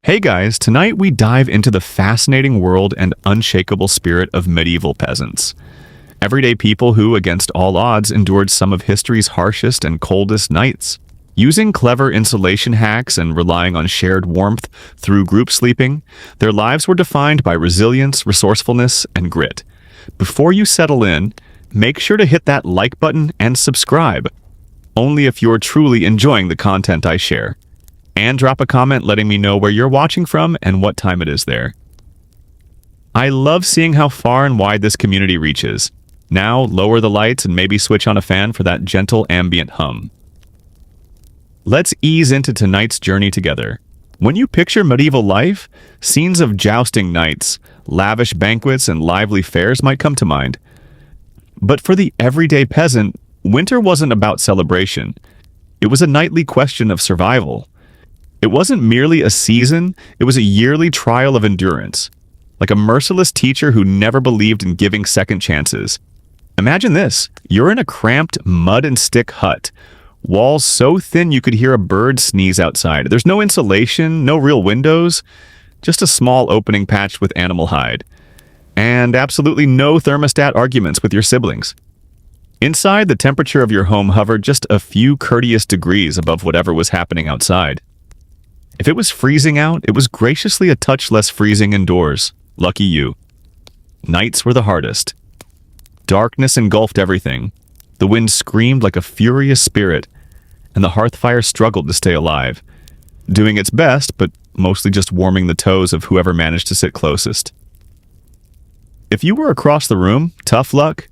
Hey guys, tonight we dive into the fascinating world and unshakable spirit of medieval peasants. Everyday people who, against all odds, endured some of history's harshest and coldest nights. Using clever insulation hacks and relying on shared warmth through group sleeping, their lives were defined by resilience, resourcefulness, and grit. Before you settle in, make sure to hit that like button and subscribe, only if you're truly enjoying the content I share. And drop a comment letting me know where you're watching from and what time it is there. I love seeing how far and wide this community reaches. Now, lower the lights and maybe switch on a fan for that gentle ambient hum. Let's ease into tonight's journey together. When you picture medieval life, scenes of jousting knights, lavish banquets, and lively fairs might come to mind. But for the everyday peasant, winter wasn't about celebration. It was a nightly question of survival. It wasn't merely a season, it was a yearly trial of endurance. Like a merciless teacher who never believed in giving second chances. Imagine this, you're in a cramped mud and stick hut. Walls so thin you could hear a bird sneeze outside. There's no insulation, no real windows, just a small opening patched with animal hide. And absolutely no thermostat arguments with your siblings. Inside, the temperature of your home hovered just a few courteous degrees above whatever was happening outside. If it was freezing out, it was graciously a touch less freezing indoors. Lucky you. Nights were the hardest. Darkness engulfed everything. The wind screamed like a furious spirit, and the hearth fire struggled to stay alive, doing its best, but mostly just warming the toes of whoever managed to sit closest. If you were across the room, tough luck.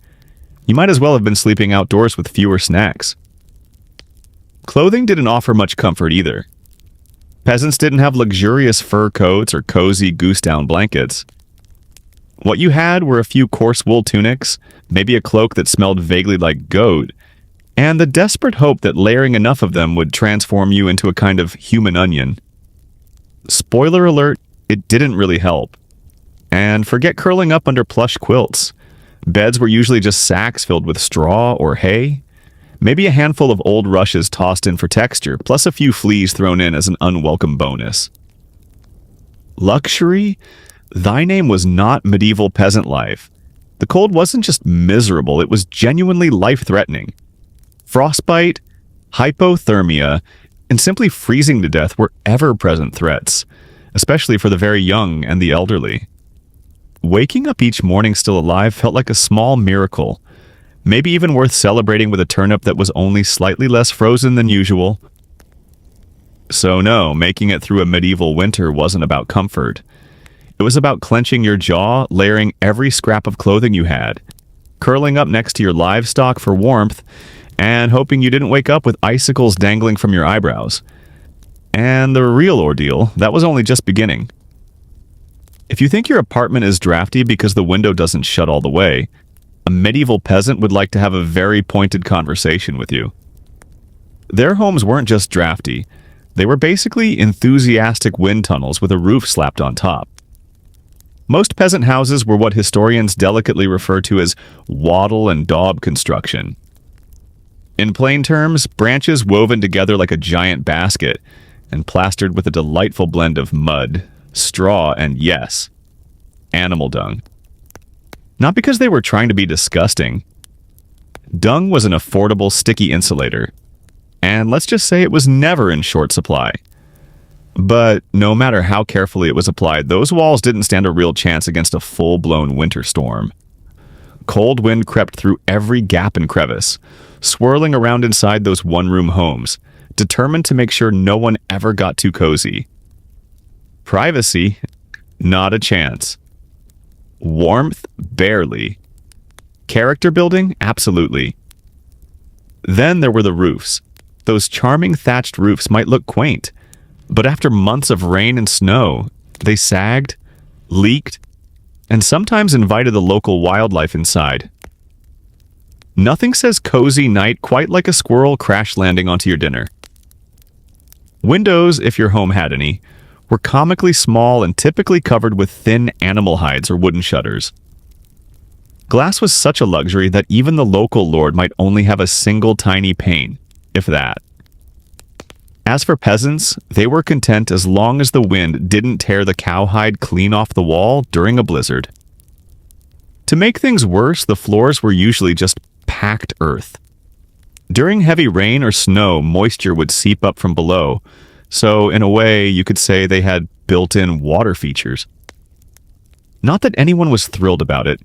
You might as well have been sleeping outdoors with fewer snacks. Clothing didn't offer much comfort either. Peasants didn't have luxurious fur coats or cozy goose-down blankets. What you had were a few coarse wool tunics, maybe a cloak that smelled vaguely like goat, and the desperate hope that layering enough of them would transform you into a kind of human onion. Spoiler alert, it didn't really help. And forget curling up under plush quilts. Beds were usually just sacks filled with straw or hay. Maybe a handful of old rushes tossed in for texture, plus a few fleas thrown in as an unwelcome bonus. Luxury? Thy name was not medieval peasant life. The cold wasn't just miserable, it was genuinely life-threatening. Frostbite, hypothermia, and simply freezing to death were ever-present threats, especially for the very young and the elderly. Waking up each morning still alive felt like a small miracle, maybe even worth celebrating with a turnip that was only slightly less frozen than usual. So no, making it through a medieval winter wasn't about comfort. It was about clenching your jaw, layering every scrap of clothing you had, curling up next to your livestock for warmth, and hoping you didn't wake up with icicles dangling from your eyebrows. And the real ordeal, that was only just beginning. If you think your apartment is drafty because the window doesn't shut all the way, a medieval peasant would like to have a very pointed conversation with you. Their homes weren't just drafty. They were basically enthusiastic wind tunnels with a roof slapped on top. Most peasant houses were what historians delicately refer to as wattle and daub construction. In plain terms, branches woven together like a giant basket and plastered with a delightful blend of mud, straw, and yes, animal dung. Not because they were trying to be disgusting. Dung was an affordable, sticky insulator, and let's just say it was never in short supply. But no matter how carefully it was applied, those walls didn't stand a real chance against a full-blown winter storm. Cold wind crept through every gap and crevice, swirling around inside those one-room homes, determined to make sure no one ever got too cozy. Privacy? Not a chance. Warmth? Barely. Character building? Absolutely. Then there were the roofs. Those charming thatched roofs might look quaint, but after months of rain and snow, they sagged, leaked, and sometimes invited the local wildlife inside. Nothing says cozy night quite like a squirrel crash landing onto your dinner. Windows, if your home had any, were comically small and typically covered with thin animal hides or wooden shutters. Glass was such a luxury that even the local lord might only have a single tiny pane, if that. As for peasants, they were content as long as the wind didn't tear the cowhide clean off the wall during a blizzard. To make things worse, the floors were usually just packed earth. During heavy rain or snow, moisture would seep up from below, so in a way you could say they had built-in water features. Not that anyone was thrilled about it.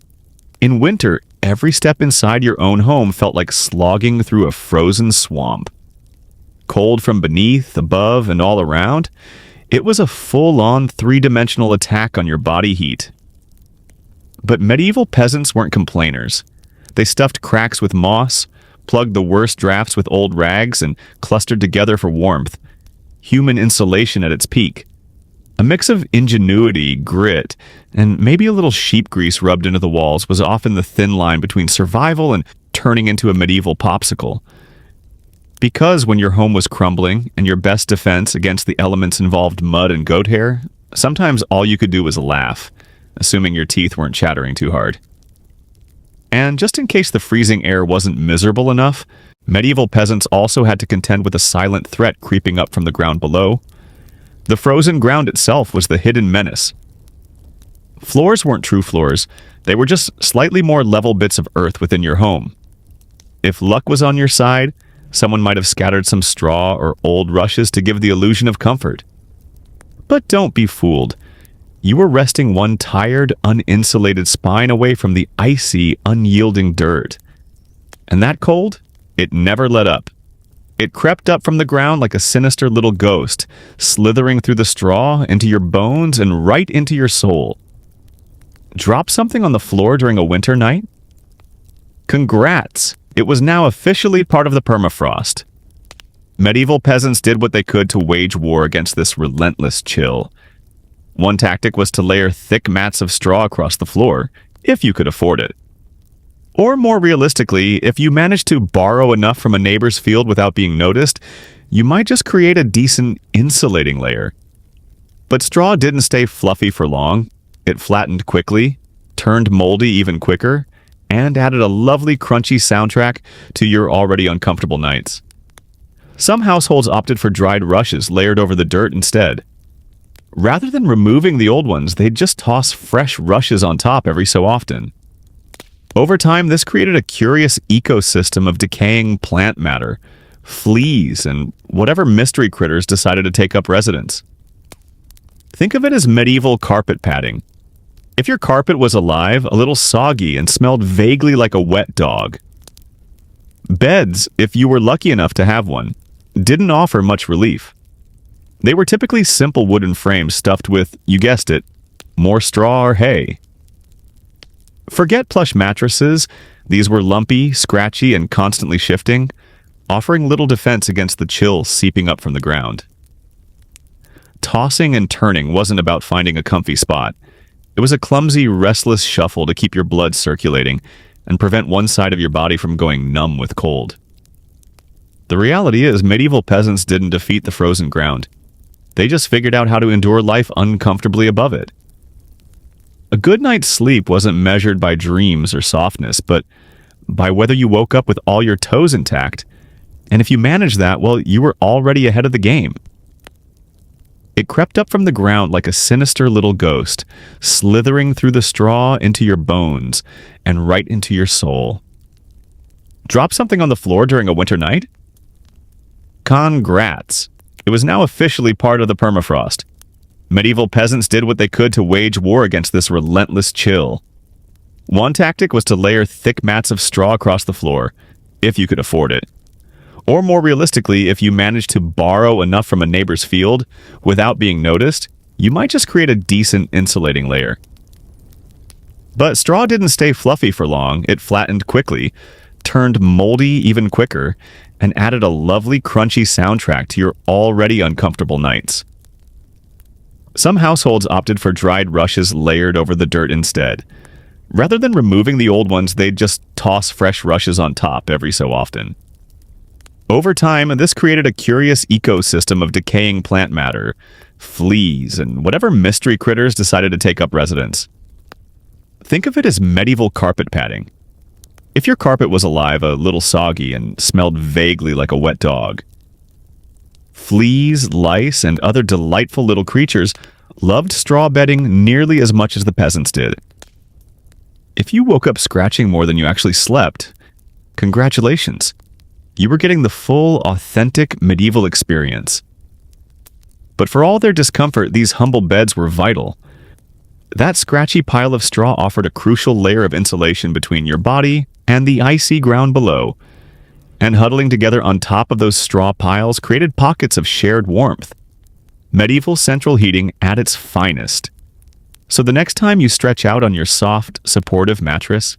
In winter, every step inside your own home felt like slogging through a frozen swamp. Cold from beneath, above, and all around, it was a full-on three-dimensional attack on your body heat. But medieval peasants weren't complainers. They stuffed cracks with moss, plugged the worst drafts with old rags, and clustered together for warmth. Human insulation at its peak. A mix of ingenuity, grit, and maybe a little sheep grease rubbed into the walls was often the thin line between survival and turning into a medieval popsicle. Because when your home was crumbling and your best defense against the elements involved mud and goat hair, sometimes all you could do was laugh, assuming your teeth weren't chattering too hard. And just in case the freezing air wasn't miserable enough, medieval peasants also had to contend with a silent threat creeping up from the ground below. The frozen ground itself was the hidden menace. Floors weren't true floors, they were just slightly more level bits of earth within your home. If luck was on your side, someone might have scattered some straw or old rushes to give the illusion of comfort. But don't be fooled. You were resting one tired, uninsulated spine away from the icy, unyielding dirt. And that cold? It never let up. It crept up from the ground like a sinister little ghost, slithering through the straw, into your bones, and right into your soul. Drop something on the floor during a winter night? Congrats! It was now officially part of the permafrost. Medieval peasants did what they could to wage war against this relentless chill. One tactic was to layer thick mats of straw across the floor, if you could afford it. Or more realistically, if you managed to borrow enough from a neighbor's field without being noticed, you might just create a decent insulating layer. But straw didn't stay fluffy for long. It flattened quickly, turned moldy even quicker, and added a lovely crunchy soundtrack to your already uncomfortable nights. Some households opted for dried rushes layered over the dirt instead. Rather than removing the old ones, they'd just toss fresh rushes on top every so often. Over time, this created a curious ecosystem of decaying plant matter, fleas, and whatever mystery critters decided to take up residence. Think of it as medieval carpet padding. If your carpet was alive, a little soggy, and smelled vaguely like a wet dog. Beds, if you were lucky enough to have one, didn't offer much relief. They were typically simple wooden frames stuffed with, you guessed it, more straw or hay. Forget plush mattresses. These were lumpy, scratchy, and constantly shifting, offering little defense against the chill seeping up from the ground. Tossing and turning wasn't about finding a comfy spot. It was a clumsy, restless shuffle to keep your blood circulating and prevent one side of your body from going numb with cold. The reality is, medieval peasants didn't defeat the frozen ground. They just figured out how to endure life uncomfortably above it. A good night's sleep wasn't measured by dreams or softness, but by whether you woke up with all your toes intact. And if you managed that, well, you were already ahead of the game. It crept up from the ground like a sinister little ghost, slithering through the straw into your bones and right into your soul. Drop something on the floor during a winter night? Congrats! It was now officially part of the permafrost. Medieval peasants did what they could to wage war against this relentless chill. One tactic was to layer thick mats of straw across the floor, if you could afford it. Or more realistically, if you managed to borrow enough from a neighbor's field without being noticed, you might just create a decent insulating layer. But straw didn't stay fluffy for long. It flattened quickly, turned moldy even quicker, and added a lovely crunchy soundtrack to your already uncomfortable nights. Some households opted for dried rushes layered over the dirt instead. Rather than removing the old ones, they'd just toss fresh rushes on top every so often. Over time, this created a curious ecosystem of decaying plant matter, fleas, and whatever mystery critters decided to take up residence. Think of it as medieval carpet padding. If your carpet was alive, a little soggy, and smelled vaguely like a wet dog. Fleas, lice, and other delightful little creatures loved straw bedding nearly as much as the peasants did. If you woke up scratching more than you actually slept, congratulations. You were getting the full, authentic medieval experience. But for all their discomfort, these humble beds were vital. That scratchy pile of straw offered a crucial layer of insulation between your body and the icy ground below, and huddling together on top of those straw piles created pockets of shared warmth. Medieval central heating at its finest. So the next time you stretch out on your soft, supportive mattress,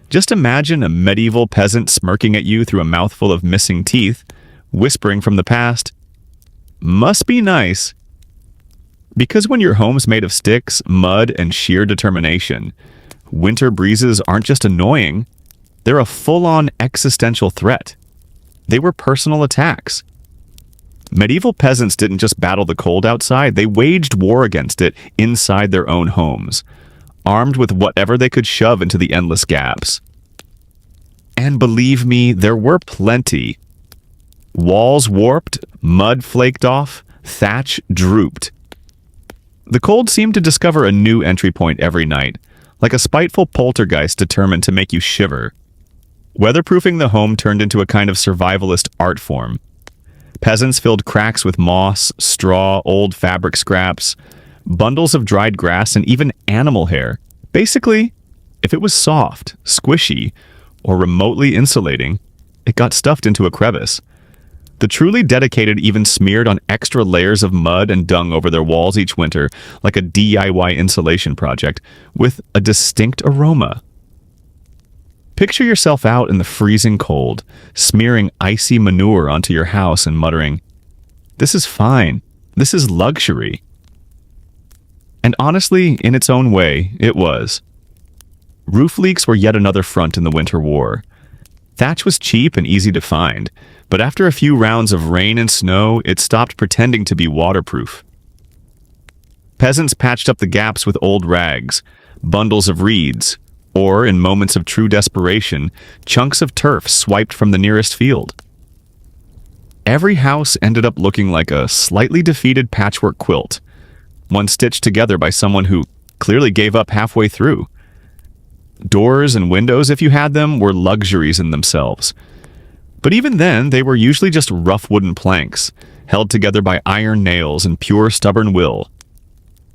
just imagine a medieval peasant smirking at you through a mouthful of missing teeth, whispering from the past, "Must be nice." Because when your home's made of sticks, mud, and sheer determination, winter breezes aren't just annoying, they're a full-on existential threat. They were personal attacks. Medieval peasants didn't just battle the cold outside, they waged war against it inside their own homes, armed with whatever they could shove into the endless gaps. And believe me, there were plenty. Walls warped, mud flaked off, thatch drooped. The cold seemed to discover a new entry point every night, like a spiteful poltergeist determined to make you shiver. Weatherproofing the home turned into a kind of survivalist art form. Peasants filled cracks with moss, straw, old fabric scraps, bundles of dried grass, and even animal hair. Basically, if it was soft, squishy, or remotely insulating, it got stuffed into a crevice. The truly dedicated even smeared on extra layers of mud and dung over their walls each winter, like a DIY insulation project, with a distinct aroma. Picture yourself out in the freezing cold, smearing icy manure onto your house and muttering, "This is fine. This is luxury." And honestly, in its own way, it was. Roof leaks were yet another front in the winter war. Thatch was cheap and easy to find, but after a few rounds of rain and snow, it stopped pretending to be waterproof. Peasants patched up the gaps with old rags, bundles of reeds, or, in moments of true desperation, chunks of turf swiped from the nearest field. Every house ended up looking like a slightly defeated patchwork quilt, one stitched together by someone who clearly gave up halfway through. Doors and windows, if you had them, were luxuries in themselves. But even then, they were usually just rough wooden planks, held together by iron nails and pure stubborn will.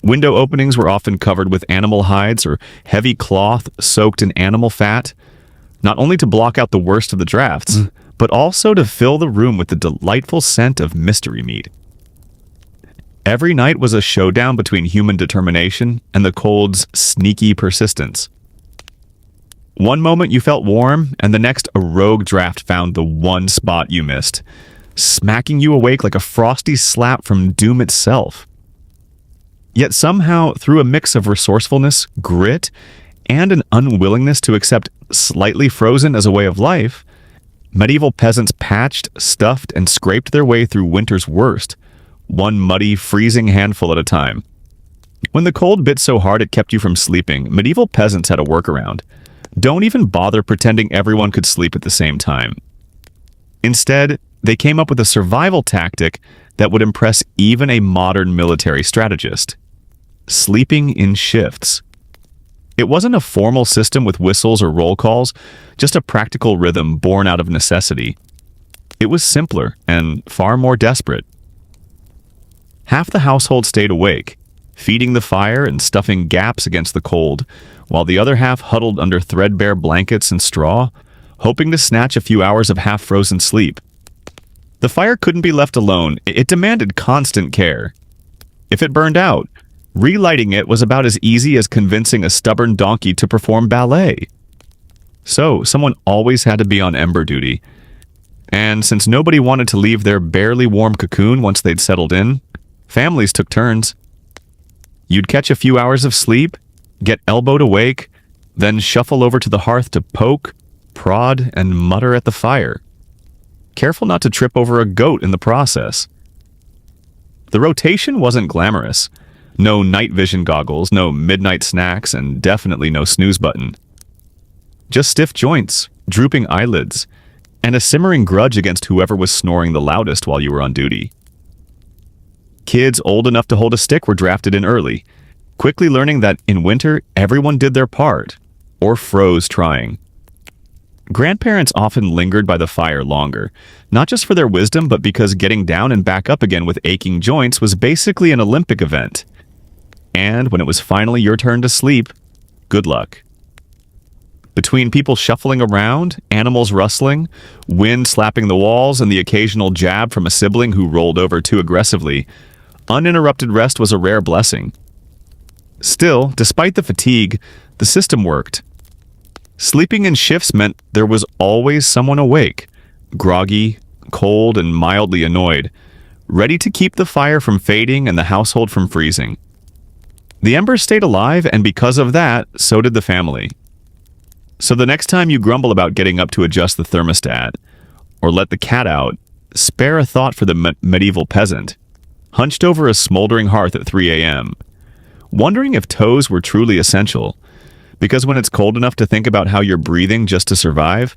Window openings were often covered with animal hides or heavy cloth soaked in animal fat, not only to block out the worst of the drafts, but also to fill the room with the delightful scent of mystery meat. Every night was a showdown between human determination and the cold's sneaky persistence. One moment you felt warm, and the next a rogue draft found the one spot you missed, smacking you awake like a frosty slap from doom itself. Yet somehow, through a mix of resourcefulness, grit, and an unwillingness to accept slightly frozen as a way of life, medieval peasants patched, stuffed, and scraped their way through winter's worst, one muddy, freezing handful at a time. When the cold bit so hard it kept you from sleeping, medieval peasants had a workaround. Don't even bother pretending everyone could sleep at the same time. Instead, they came up with a survival tactic that would impress even a modern military strategist: sleeping in shifts. It wasn't a formal system with whistles or roll calls, just a practical rhythm born out of necessity. It was simpler and far more desperate. Half the household stayed awake, feeding the fire and stuffing gaps against the cold, while the other half huddled under threadbare blankets and straw, hoping to snatch a few hours of half-frozen sleep. The fire couldn't be left alone. It demanded constant care. If it burned out, relighting it was about as easy as convincing a stubborn donkey to perform ballet. So, someone always had to be on ember duty. And since nobody wanted to leave their barely warm cocoon once they'd settled in, families took turns. You'd catch a few hours of sleep, get elbowed awake, then shuffle over to the hearth to poke, prod, and mutter at the fire. Careful not to trip over a goat in the process. The rotation wasn't glamorous. No night vision goggles, no midnight snacks, and definitely no snooze button. Just stiff joints, drooping eyelids, and a simmering grudge against whoever was snoring the loudest while you were on duty. Kids old enough to hold a stick were drafted in early, quickly learning that in winter, everyone did their part, or froze trying. Grandparents often lingered by the fire longer, not just for their wisdom, but because getting down and back up again with aching joints was basically an Olympic event. And when it was finally your turn to sleep, good luck. Between people shuffling around, animals rustling, wind slapping the walls, and the occasional jab from a sibling who rolled over too aggressively, uninterrupted rest was a rare blessing. Still, despite the fatigue, the system worked. Sleeping in shifts meant there was always someone awake, groggy, cold, and mildly annoyed, ready to keep the fire from fading and the household from freezing. The embers stayed alive, and because of that, so did the family. So the next time you grumble about getting up to adjust the thermostat, or let the cat out, spare a thought for the medieval peasant, hunched over a smoldering hearth at 3 a.m., wondering if toes were truly essential, because when it's cold enough to think about how you're breathing just to survive,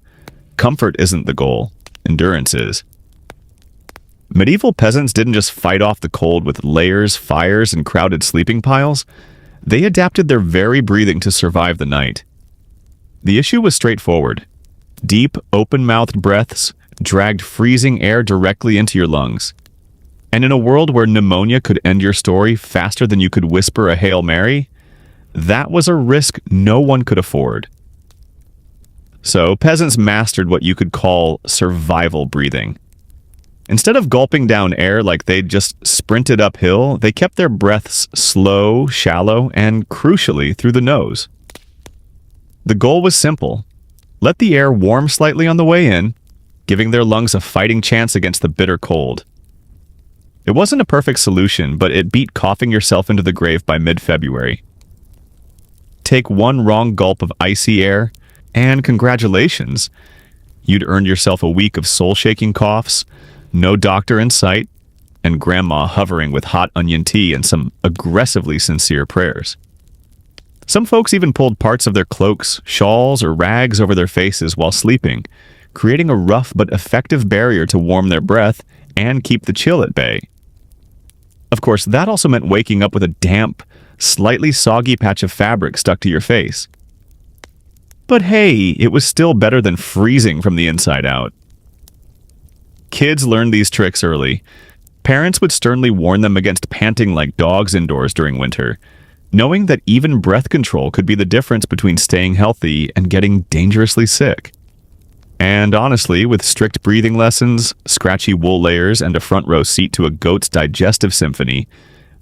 comfort isn't the goal, endurance is. Medieval peasants didn't just fight off the cold with layers, fires, and crowded sleeping piles. They adapted their very breathing to survive the night. The issue was straightforward. Deep, open-mouthed breaths dragged freezing air directly into your lungs. And in a world where pneumonia could end your story faster than you could whisper a Hail Mary, that was a risk no one could afford. So, peasants mastered what you could call survival breathing. Instead of gulping down air like they'd just sprinted uphill, they kept their breaths slow, shallow, and crucially through the nose. The goal was simple. Let the air warm slightly on the way in, giving their lungs a fighting chance against the bitter cold. It wasn't a perfect solution, but it beat coughing yourself into the grave by mid-February. Take one wrong gulp of icy air, and congratulations, you'd earned yourself a week of soul-shaking coughs, no doctor in sight, and grandma hovering with hot onion tea and some aggressively sincere prayers. Some folks even pulled parts of their cloaks, shawls, or rags over their faces while sleeping, creating a rough but effective barrier to warm their breath and keep the chill at bay. Of course, that also meant waking up with a damp, slightly soggy patch of fabric stuck to your face. But hey, it was still better than freezing from the inside out. Kids learned these tricks early. Parents would sternly warn them against panting like dogs indoors during winter, knowing that even breath control could be the difference between staying healthy and getting dangerously sick. And honestly, with strict breathing lessons, scratchy wool layers, and a front row seat to a goat's digestive symphony,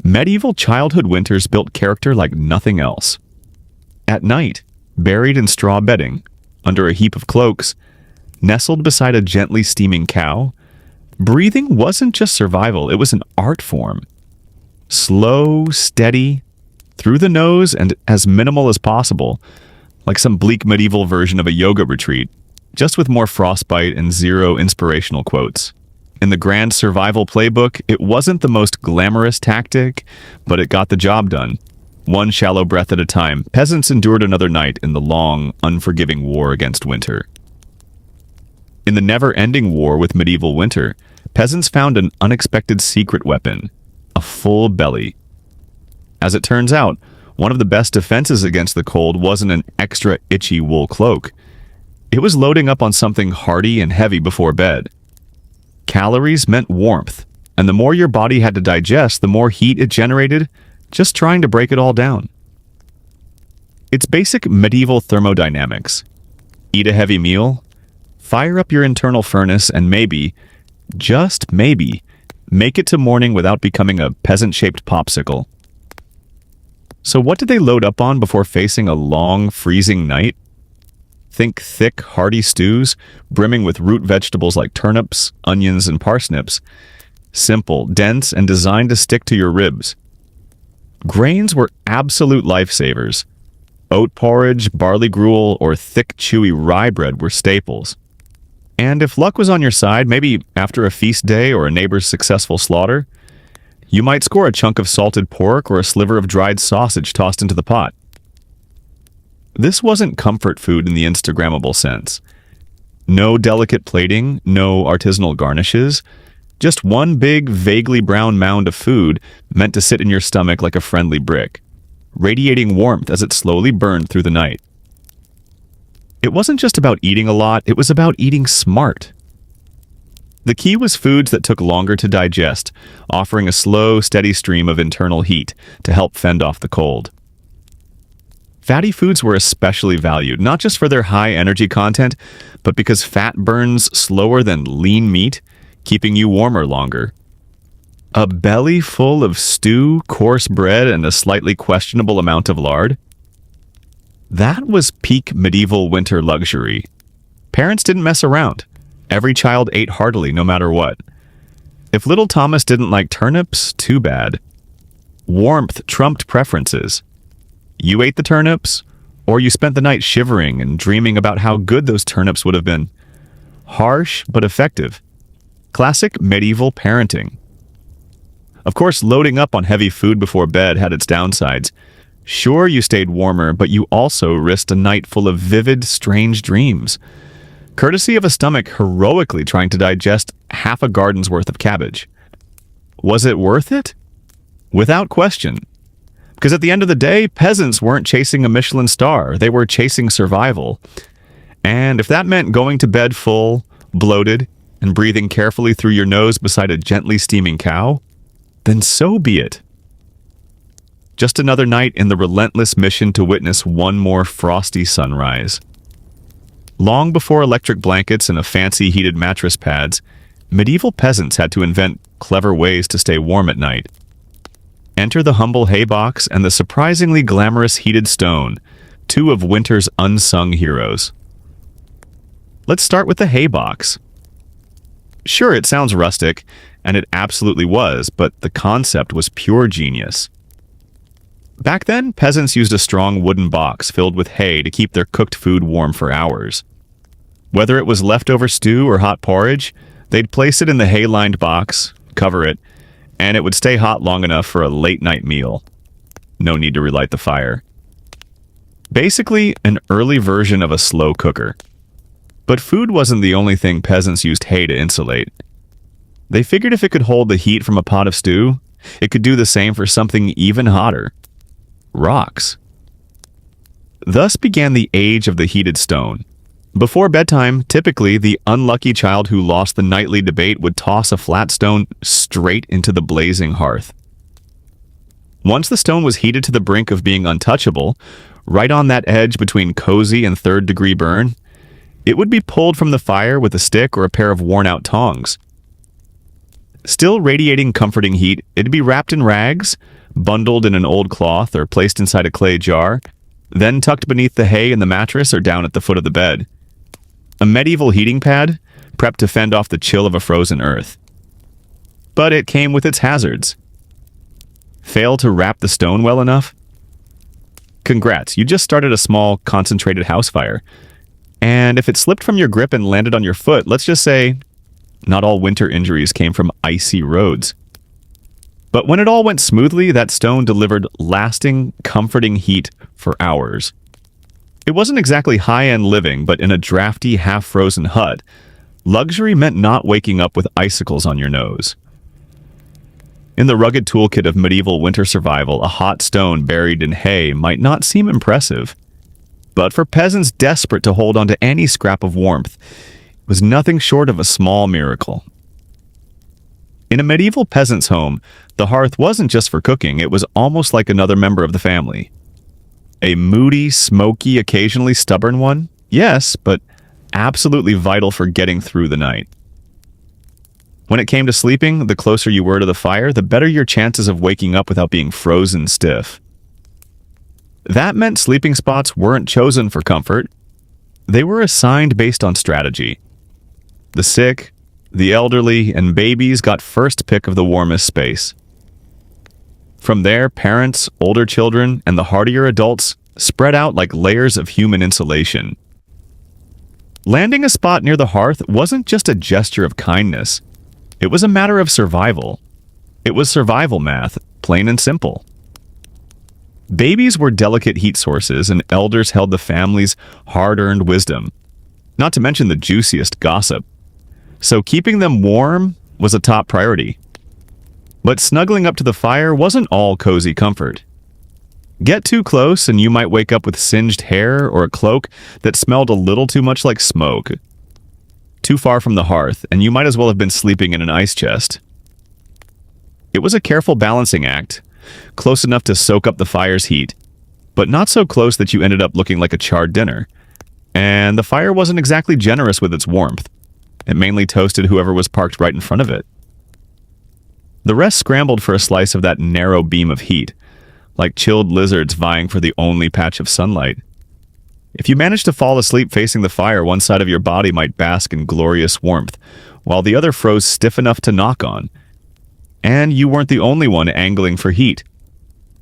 medieval childhood winters built character like nothing else. At night, buried in straw bedding, under a heap of cloaks, nestled beside a gently steaming cow, breathing wasn't just survival, it was an art form. Slow, steady, through the nose and as minimal as possible, like some bleak medieval version of a yoga retreat, just with more frostbite and zero inspirational quotes. In the grand survival playbook, it wasn't the most glamorous tactic, but it got the job done. One shallow breath at a time, peasants endured another night in the long, unforgiving war against winter. In the never-ending war with medieval winter, peasants found an unexpected secret weapon, a full belly. As it turns out, one of the best defenses against the cold wasn't an extra itchy wool cloak. It was loading up on something hearty and heavy before bed. Calories meant warmth, and the more your body had to digest, the more heat it generated, just trying to break it all down. It's basic medieval thermodynamics. Eat a heavy meal, fire up your internal furnace, and maybe, just maybe, make it to morning without becoming a peasant-shaped popsicle. So what did they load up on before facing a long, freezing night? Think thick, hearty stews, brimming with root vegetables like turnips, onions, and parsnips. Simple, dense, and designed to stick to your ribs. Grains were absolute lifesavers. Oat porridge, barley gruel, or thick, chewy rye bread were staples. And if luck was on your side, maybe after a feast day or a neighbor's successful slaughter, you might score a chunk of salted pork or a sliver of dried sausage tossed into the pot. This wasn't comfort food in the Instagrammable sense. No delicate plating, no artisanal garnishes, Just one big, vaguely brown mound of food meant to sit in your stomach like a friendly brick, radiating warmth as it slowly burned through the night. It wasn't just about eating a lot, it was about eating smart. The key was foods that took longer to digest, offering a slow, steady stream of internal heat to help fend off the cold. Fatty foods were especially valued, not just for their high energy content, but because fat burns slower than lean meat, keeping you warmer longer. A belly full of stew, coarse bread, and a slightly questionable amount of lard? That was peak medieval winter luxury. Parents didn't mess around. Every child ate heartily no matter what. If little Thomas didn't like turnips, too bad. Warmth trumped preferences. You ate the turnips, or you spent the night shivering and dreaming about how good those turnips would have been. Harsh but effective. Classic medieval parenting. Of course, loading up on heavy food before bed had its downsides. Sure, you stayed warmer, but you also risked a night full of vivid, strange dreams, courtesy of a stomach heroically trying to digest half a garden's worth of cabbage. Was it worth it? Without question. Because at the end of the day, peasants weren't chasing a Michelin star, they were chasing survival. And if that meant going to bed full, bloated, and breathing carefully through your nose beside a gently steaming cow, then so be it. Just another night in the relentless mission to witness one more frosty sunrise. Long before electric blankets and a fancy heated mattress pads, medieval peasants had to invent clever ways to stay warm at night. Enter the humble hay box and the surprisingly glamorous heated stone, two of winter's unsung heroes. Let's start with the hay box. Sure, it sounds rustic, and it absolutely was, but the concept was pure genius. Back then, peasants used a strong wooden box filled with hay to keep their cooked food warm for hours. Whether it was leftover stew or hot porridge, they'd place it in the hay-lined box, cover it, and it would stay hot long enough for a late-night meal. No need to relight the fire. Basically, an early version of a slow cooker. But food wasn't the only thing peasants used hay to insulate. They figured if it could hold the heat from a pot of stew, it could do the same for something even hotter. Rocks. Thus began the age of the heated stone. Before bedtime, typically the unlucky child who lost the nightly debate would toss a flat stone straight into the blazing hearth. Once the stone was heated to the brink of being untouchable, right on that edge between cozy and third-degree burn, it would be pulled from the fire with a stick or a pair of worn-out tongs. Still radiating comforting heat, it'd be wrapped in rags, bundled in an old cloth or placed inside a clay jar, then tucked beneath the hay in the mattress or down at the foot of the bed. A medieval heating pad, prepped to fend off the chill of a frozen earth. But it came with its hazards. Fail to wrap the stone well enough? Congrats, you just started a small, concentrated house fire. And if it slipped from your grip and landed on your foot, let's just say, not all winter injuries came from icy roads. But when it all went smoothly, that stone delivered lasting, comforting heat for hours. It wasn't exactly high-end living, but in a drafty, half-frozen hut, luxury meant not waking up with icicles on your nose. In the rugged toolkit of medieval winter survival, a hot stone buried in hay might not seem impressive. But for peasants desperate to hold on to any scrap of warmth, it was nothing short of a small miracle. In a medieval peasant's home, the hearth wasn't just for cooking, it was almost like another member of the family. A moody, smoky, occasionally stubborn one? Yes, but absolutely vital for getting through the night. When it came to sleeping, the closer you were to the fire, the better your chances of waking up without being frozen stiff. That meant sleeping spots weren't chosen for comfort. They were assigned based on strategy. The sick, the elderly, and babies got first pick of the warmest space. From there, parents, older children, and the hardier adults spread out like layers of human insulation. Landing a spot near the hearth wasn't just a gesture of kindness. It was a matter of survival. It was survival math, plain and simple. Babies were delicate heat sources, and elders held the family's hard-earned wisdom, not to mention the juiciest gossip. So keeping them warm was a top priority. But snuggling up to the fire wasn't all cozy comfort. Get too close and you might wake up with singed hair or a cloak that smelled a little too much like smoke. Too far from the hearth, and you might as well have been sleeping in an ice chest. It was a careful balancing act, close enough to soak up the fire's heat, but not so close that you ended up looking like a charred dinner. And the fire wasn't exactly generous with its warmth. It mainly toasted whoever was parked right in front of it. The rest scrambled for a slice of that narrow beam of heat, like chilled lizards vying for the only patch of sunlight. If you managed to fall asleep facing the fire, one side of your body might bask in glorious warmth, while the other froze stiff enough to knock on. And you weren't the only one angling for heat.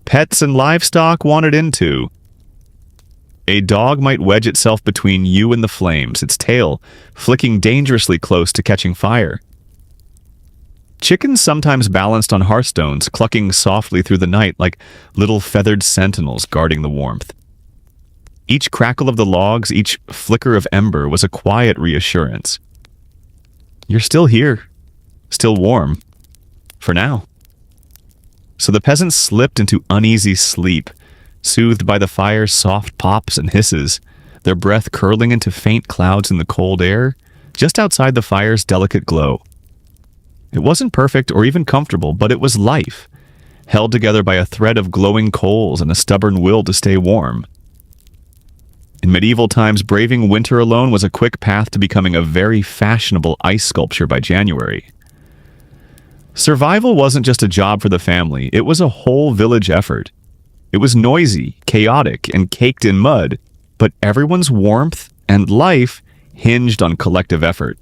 Pets and livestock wanted in too. A dog might wedge itself between you and the flames, its tail flicking dangerously close to catching fire. Chickens sometimes balanced on hearthstones, clucking softly through the night like little feathered sentinels guarding the warmth. Each crackle of the logs, each flicker of ember was a quiet reassurance. You're still here, still warm, for now. So the peasants slipped into uneasy sleep, soothed by the fire's soft pops and hisses, their breath curling into faint clouds in the cold air, just outside the fire's delicate glow. It wasn't perfect or even comfortable, but it was life, held together by a thread of glowing coals and a stubborn will to stay warm. In medieval times, braving winter alone was a quick path to becoming a very fashionable ice sculpture by January. Survival wasn't just a job for the family, it was a whole village effort. It was noisy, chaotic, and caked in mud, but everyone's warmth and life hinged on collective effort.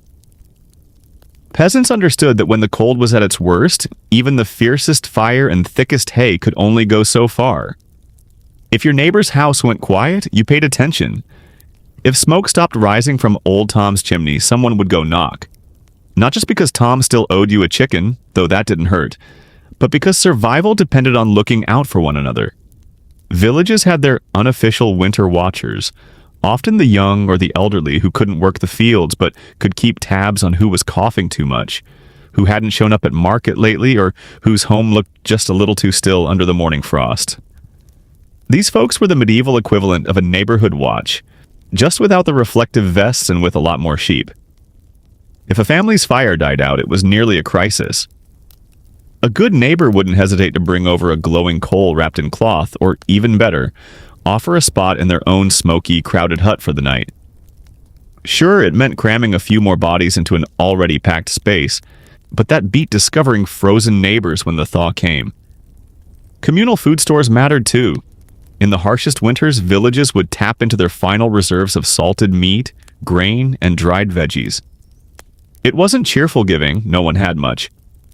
Peasants understood that when the cold was at its worst, even the fiercest fire and thickest hay could only go so far. If your neighbor's house went quiet, you paid attention. If smoke stopped rising from old Tom's chimney, someone would go knock. Not just because Tom still owed you a chicken, though that didn't hurt, but because survival depended on looking out for one another. Villages had their unofficial winter watchers, often the young or the elderly who couldn't work the fields but could keep tabs on who was coughing too much, who hadn't shown up at market lately, or whose home looked just a little too still under the morning frost. These folks were the medieval equivalent of a neighborhood watch, just without the reflective vests and with a lot more sheep. If a family's fire died out, it was nearly a crisis. A good neighbor wouldn't hesitate to bring over a glowing coal wrapped in cloth, or even better, offer a spot in their own smoky, crowded hut for the night. Sure, it meant cramming a few more bodies into an already packed space, but that beat discovering frozen neighbors when the thaw came. Communal food stores mattered too. In the harshest winters, villages would tap into their final reserves of salted meat, grain, and dried veggies. It wasn't cheerful giving, no one had much,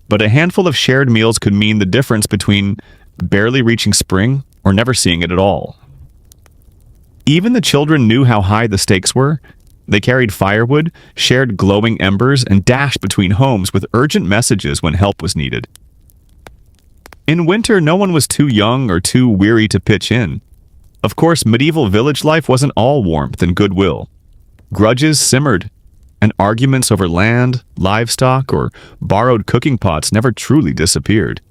but a handful of shared meals could mean the difference between barely reaching spring or never seeing it at all. Even the children knew how high the stakes were. They carried firewood, shared glowing embers, and dashed between homes with urgent messages when help was needed. In winter, no one was too young or too weary to pitch in. Of course, medieval village life wasn't all warmth and goodwill. Grudges simmered, and arguments over land, livestock, or borrowed cooking pots never truly disappeared.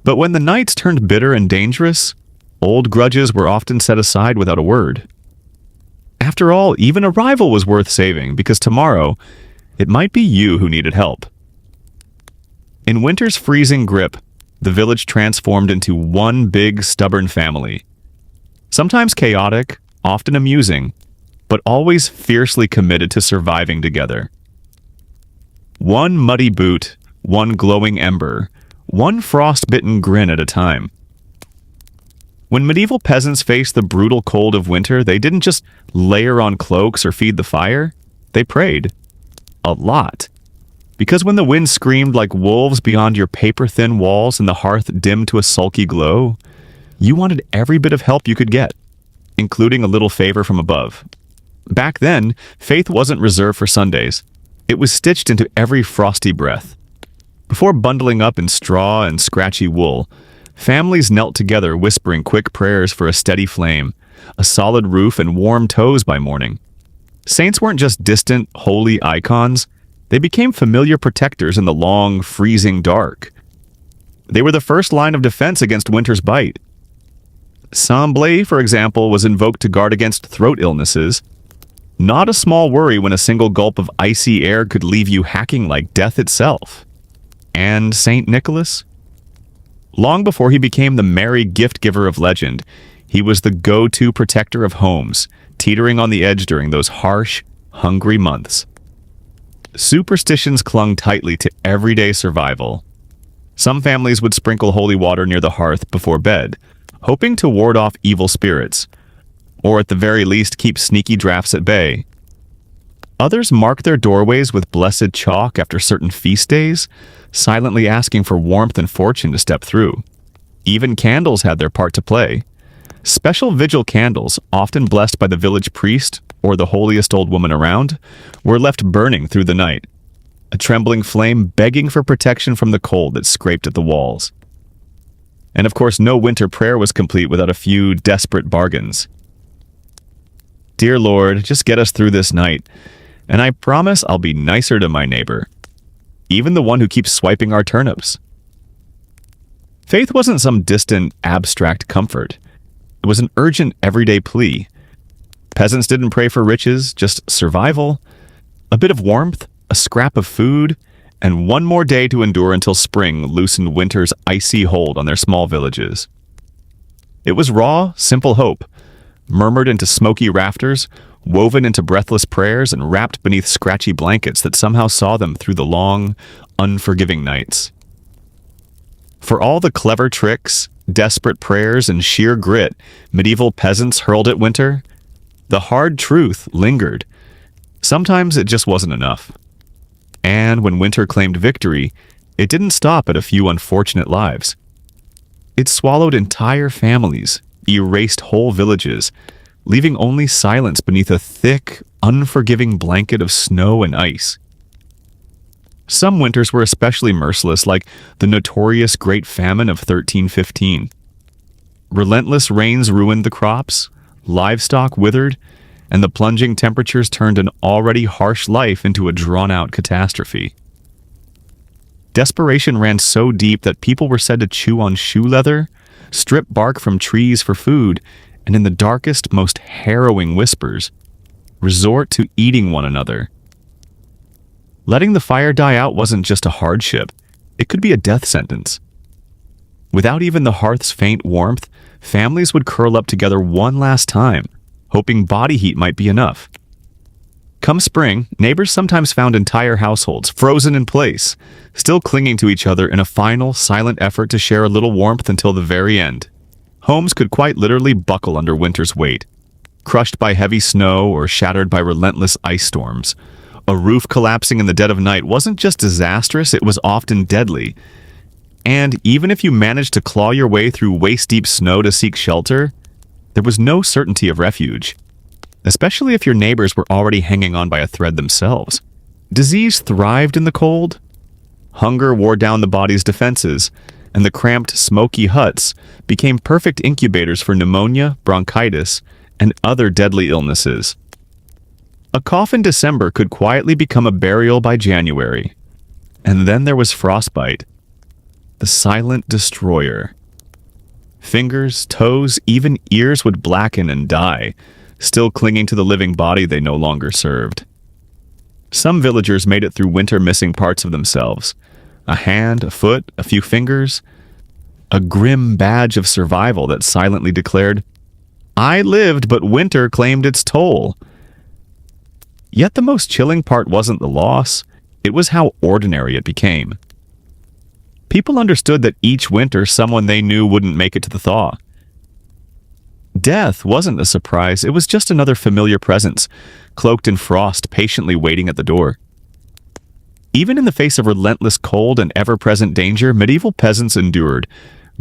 But when the nights turned bitter and dangerous, old grudges were often set aside without a word. After all, even a rival was worth saving, because tomorrow, it might be you who needed help. In winter's freezing grip, the village transformed into one big, stubborn family. Sometimes chaotic, often amusing, but always fiercely committed to surviving together. One muddy boot, one glowing ember, one frost-bitten grin at a time. When medieval peasants faced the brutal cold of winter, they didn't just layer on cloaks or feed the fire. They prayed. A lot. Because when the wind screamed like wolves beyond your paper-thin walls and the hearth dimmed to a sulky glow, you wanted every bit of help you could get, including a little favor from above. Back then, faith wasn't reserved for Sundays. It was stitched into every frosty breath. Before bundling up in straw and scratchy wool, families knelt together whispering quick prayers for a steady flame, a solid roof, and warm toes by morning. Saints weren't just distant, holy icons. They became familiar protectors in the long, freezing dark. They were the first line of defense against winter's bite. Semblé, for example, was invoked to guard against throat illnesses. Not a small worry when a single gulp of icy air could leave you hacking like death itself. And St. Nicholas? Long before he became the merry gift-giver of legend, he was the go-to protector of homes, teetering on the edge during those harsh, hungry months. Superstitions clung tightly to everyday survival. Some families would sprinkle holy water near the hearth before bed, hoping to ward off evil spirits, or at the very least keep sneaky drafts at bay. Others marked their doorways with blessed chalk after certain feast days, silently asking for warmth and fortune to step through. Even candles had their part to play. Special vigil candles, often blessed by the village priest or the holiest old woman around, were left burning through the night, a trembling flame begging for protection from the cold that scraped at the walls. And of course, no winter prayer was complete without a few desperate bargains. Dear Lord, just get us through this night, and I promise I'll be nicer to my neighbor, even the one who keeps swiping our turnips. Faith wasn't some distant, abstract comfort. It was an urgent, everyday plea. Peasants didn't pray for riches, just survival, a bit of warmth, a scrap of food, and one more day to endure until spring loosened winter's icy hold on their small villages. It was raw, simple hope, murmured into smoky rafters, woven into breathless prayers, and wrapped beneath scratchy blankets that somehow saw them through the long, unforgiving nights. For all the clever tricks, desperate prayers, and sheer grit medieval peasants hurled at winter, the hard truth lingered. Sometimes it just wasn't enough. And when winter claimed victory, it didn't stop at a few unfortunate lives. It swallowed entire families, erased whole villages, leaving only silence beneath a thick, unforgiving blanket of snow and ice. Some winters were especially merciless, like the notorious Great Famine of 1315. Relentless rains ruined the crops, livestock withered, and the plunging temperatures turned an already harsh life into a drawn-out catastrophe. Desperation ran so deep that people were said to chew on shoe leather, strip bark from trees for food, and in the darkest, most harrowing whispers, resort to eating one another. Letting the fire die out wasn't just a hardship, it could be a death sentence. Without even the hearth's faint warmth, families would curl up together one last time, hoping body heat might be enough. Come spring, neighbors sometimes found entire households frozen in place, still clinging to each other in a final, silent effort to share a little warmth until the very end. Homes could quite literally buckle under winter's weight, crushed by heavy snow or shattered by relentless ice storms. A roof collapsing in the dead of night wasn't just disastrous, it was often deadly. And even if you managed to claw your way through waist-deep snow to seek shelter, there was no certainty of refuge, especially if your neighbors were already hanging on by a thread themselves. Disease thrived in the cold. Hunger wore down the body's defenses, and the cramped, smoky huts became perfect incubators for pneumonia, bronchitis, and other deadly illnesses. A cough in December could quietly become a burial by January. And then there was frostbite, the silent destroyer. Fingers, toes, even ears would blacken and die, still clinging to the living body they no longer served. Some villagers made it through winter missing parts of themselves. A hand, a foot, a few fingers. A grim badge of survival that silently declared, "I lived, but winter claimed its toll." Yet the most chilling part wasn't the loss, it was how ordinary it became. People understood that each winter someone they knew wouldn't make it to the thaw. Death wasn't a surprise, it was just another familiar presence, cloaked in frost, patiently waiting at the door. Even in the face of relentless cold and ever-present danger, medieval peasants endured,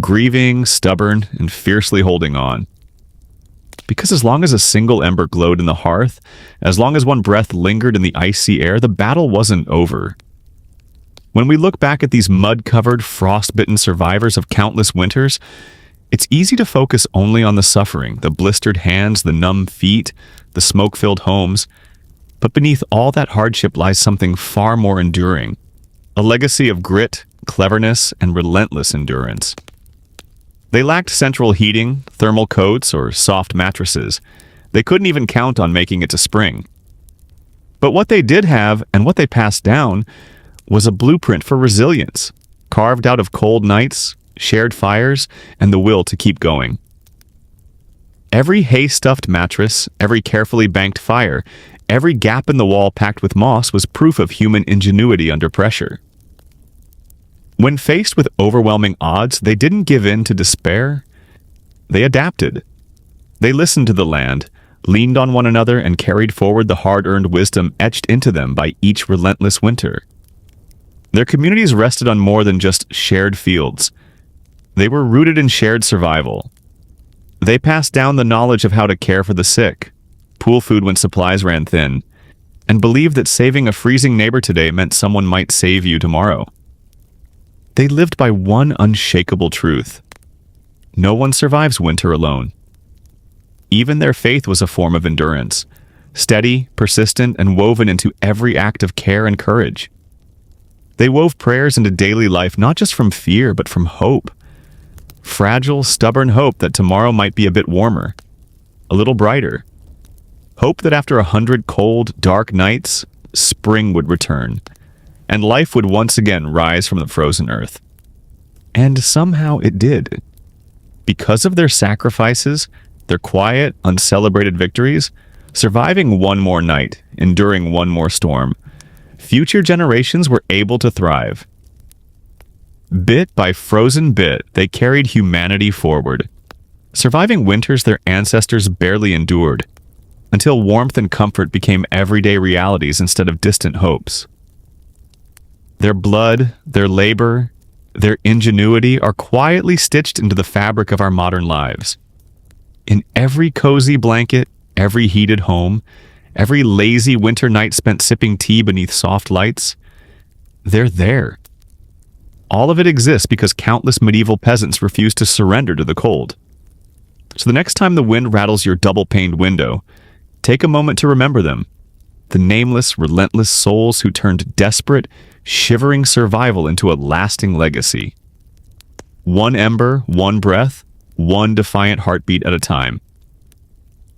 grieving, stubborn, and fiercely holding on. Because as long as a single ember glowed in the hearth, as long as one breath lingered in the icy air, the battle wasn't over. When we look back at these mud-covered, frost-bitten survivors of countless winters, it's easy to focus only on the suffering, the blistered hands, the numb feet, the smoke-filled homes. But beneath all that hardship lies something far more enduring, a legacy of grit, cleverness, and relentless endurance. They lacked central heating, thermal coats, or soft mattresses. They couldn't even count on making it to spring. But what they did have, and what they passed down, was a blueprint for resilience, carved out of cold nights, shared fires, and the will to keep going. Every hay-stuffed mattress, every carefully banked fire, every gap in the wall packed with moss was proof of human ingenuity under pressure. When faced with overwhelming odds, they didn't give in to despair. They adapted. They listened to the land, leaned on one another, and carried forward the hard-earned wisdom etched into them by each relentless winter. Their communities rested on more than just shared fields. They were rooted in shared survival. They passed down the knowledge of how to care for the sick, pool food when supplies ran thin, and believed that saving a freezing neighbor today meant someone might save you tomorrow. They lived by one unshakable truth: no one survives winter alone. Even their faith was a form of endurance, steady, persistent, and woven into every act of care and courage. They wove prayers into daily life not just from fear, but from hope. Fragile, stubborn hope that tomorrow might be a bit warmer, a little brighter. Hope that after 100 cold, dark nights, spring would return, and life would once again rise from the frozen earth. And somehow it did. Because of their sacrifices, their quiet, uncelebrated victories, surviving one more night, enduring one more storm, future generations were able to thrive. Bit by frozen bit, they carried humanity forward, surviving winters their ancestors barely endured, until warmth and comfort became everyday realities instead of distant hopes. Their blood, their labor, their ingenuity are quietly stitched into the fabric of our modern lives. In every cozy blanket, every heated home, every lazy winter night spent sipping tea beneath soft lights, they're there. All of it exists because countless medieval peasants refused to surrender to the cold. So the next time the wind rattles your double-paned window, take a moment to remember them, the nameless, relentless souls who turned desperate, shivering survival into a lasting legacy. One ember, one breath, one defiant heartbeat at a time.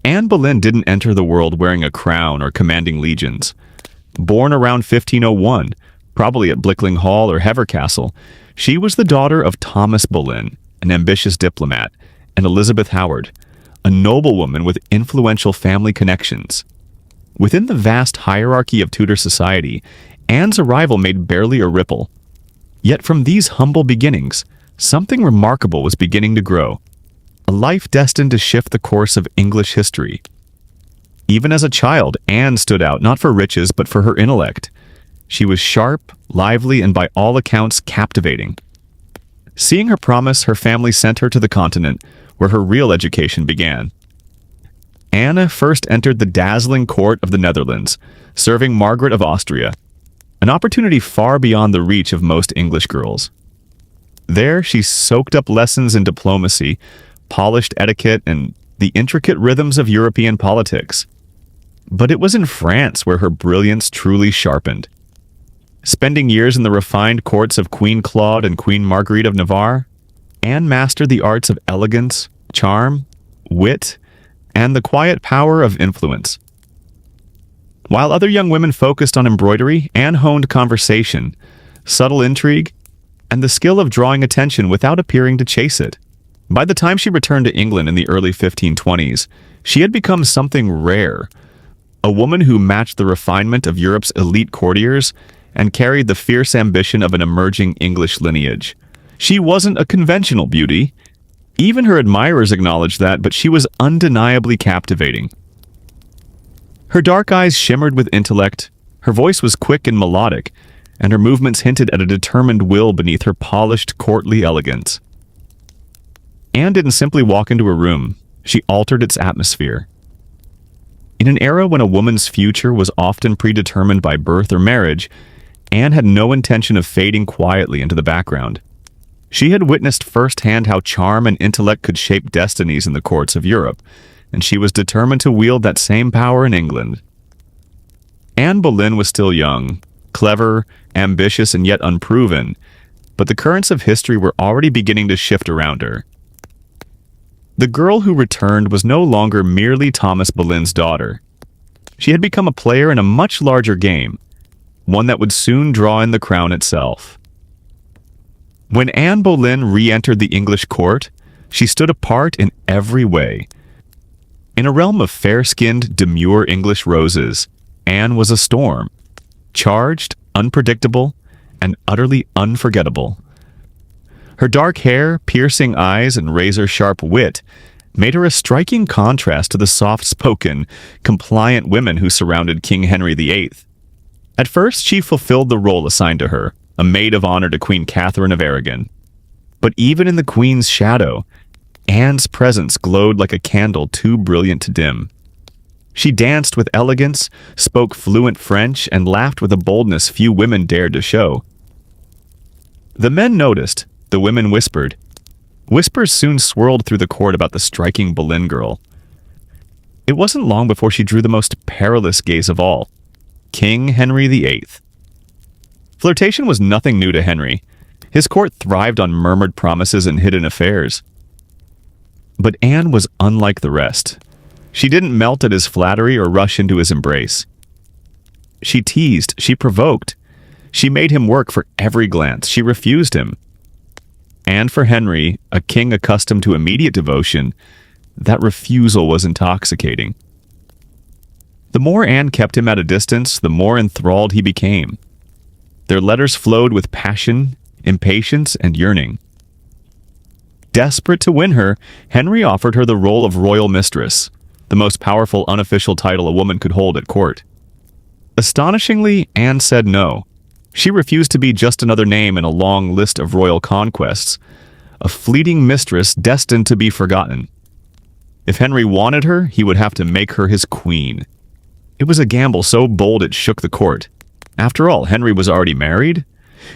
Anne Boleyn didn't enter the world wearing a crown or commanding legions. Born around 1501, probably at Blickling Hall or Hever Castle, she was the daughter of Thomas Boleyn, an ambitious diplomat, and Elizabeth Howard, a noblewoman with influential family connections. Within the vast hierarchy of Tudor society, Anne's arrival made barely a ripple. Yet from these humble beginnings, something remarkable was beginning to grow, a life destined to shift the course of English history. Even as a child, Anne stood out not for riches but for her intellect. She was sharp, lively, and by all accounts captivating. Seeing her promise, her family sent her to the continent, where her real education began. Anne first entered the dazzling court of the Netherlands, serving Margaret of Austria, an opportunity far beyond the reach of most English girls. There, she soaked up lessons in diplomacy, polished etiquette, and the intricate rhythms of European politics. But it was in France where her brilliance truly sharpened. Spending years in the refined courts of Queen Claude and Queen Marguerite of Navarre, Anne mastered the arts of elegance, charm, wit, and the quiet power of influence. While other young women focused on embroidery, Anne honed conversation, subtle intrigue, and the skill of drawing attention without appearing to chase it. By the time she returned to England in the early 1520s, she had become something rare, a woman who matched the refinement of Europe's elite courtiers and carried the fierce ambition of an emerging English lineage. She wasn't a conventional beauty. Even her admirers acknowledged that, but she was undeniably captivating. Her dark eyes shimmered with intellect, her voice was quick and melodic, and her movements hinted at a determined will beneath her polished, courtly elegance. Anne didn't simply walk into a room, she altered its atmosphere. In an era when a woman's future was often predetermined by birth or marriage, Anne had no intention of fading quietly into the background. She had witnessed firsthand how charm and intellect could shape destinies in the courts of Europe, and she was determined to wield that same power in England. Anne Boleyn was still young, clever, ambitious, and yet unproven, but the currents of history were already beginning to shift around her. The girl who returned was no longer merely Thomas Boleyn's daughter. She had become a player in a much larger game, one that would soon draw in the crown itself. When Anne Boleyn re-entered the English court, she stood apart in every way. In a realm of fair-skinned, demure English roses, Anne was a storm, charged, unpredictable, and utterly unforgettable. Her dark hair, piercing eyes, and razor-sharp wit made her a striking contrast to the soft-spoken, compliant women who surrounded King Henry VIII. At first, she fulfilled the role assigned to her, a maid of honor to Queen Catherine of Aragon. But even in the Queen's shadow, Anne's presence glowed like a candle too brilliant to dim. She danced with elegance, spoke fluent French, and laughed with a boldness few women dared to show. The men noticed, the women whispered. Whispers soon swirled through the court about the striking Boleyn girl. It wasn't long before she drew the most perilous gaze of all, King Henry VIII. Flirtation was nothing new to Henry. His court thrived on murmured promises and hidden affairs. But Anne was unlike the rest. She didn't melt at his flattery or rush into his embrace. She teased, she provoked. She made him work for every glance. She refused him. And for Henry, a king accustomed to immediate devotion, that refusal was intoxicating. The more Anne kept him at a distance, the more enthralled he became. Their letters flowed with passion, impatience, and yearning. Desperate to win her, Henry offered her the role of royal mistress, the most powerful unofficial title a woman could hold at court. Astonishingly, Anne said no. She refused to be just another name in a long list of royal conquests, a fleeting mistress destined to be forgotten. If Henry wanted her, he would have to make her his queen. It was a gamble so bold it shook the court. After all, Henry was already married.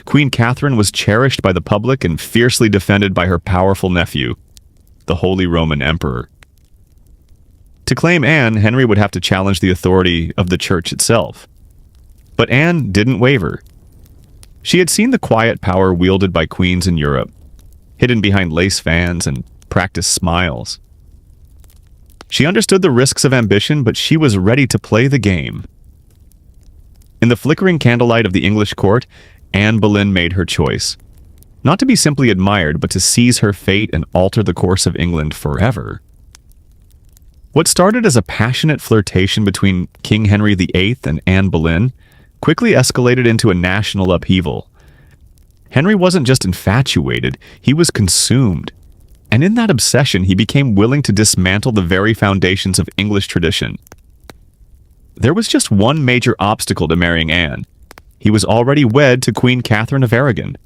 Queen Catherine was cherished by the public and fiercely defended by her powerful nephew, the Holy Roman Emperor. To claim Anne, Henry would have to challenge the authority of the church itself. But Anne didn't waver. She had seen the quiet power wielded by queens in Europe, hidden behind lace fans and practiced smiles. She understood the risks of ambition, but she was ready to play the game. In the flickering candlelight of the English court, Anne Boleyn made her choice. Not to be simply admired, but to seize her fate and alter the course of England forever. What started as a passionate flirtation between King Henry VIII and Anne Boleyn quickly escalated into a national upheaval. Henry wasn't just infatuated, he was consumed. And in that obsession, he became willing to dismantle the very foundations of English tradition. There was just one major obstacle to marrying Anne. He was already wed to Queen Catherine of Aragon.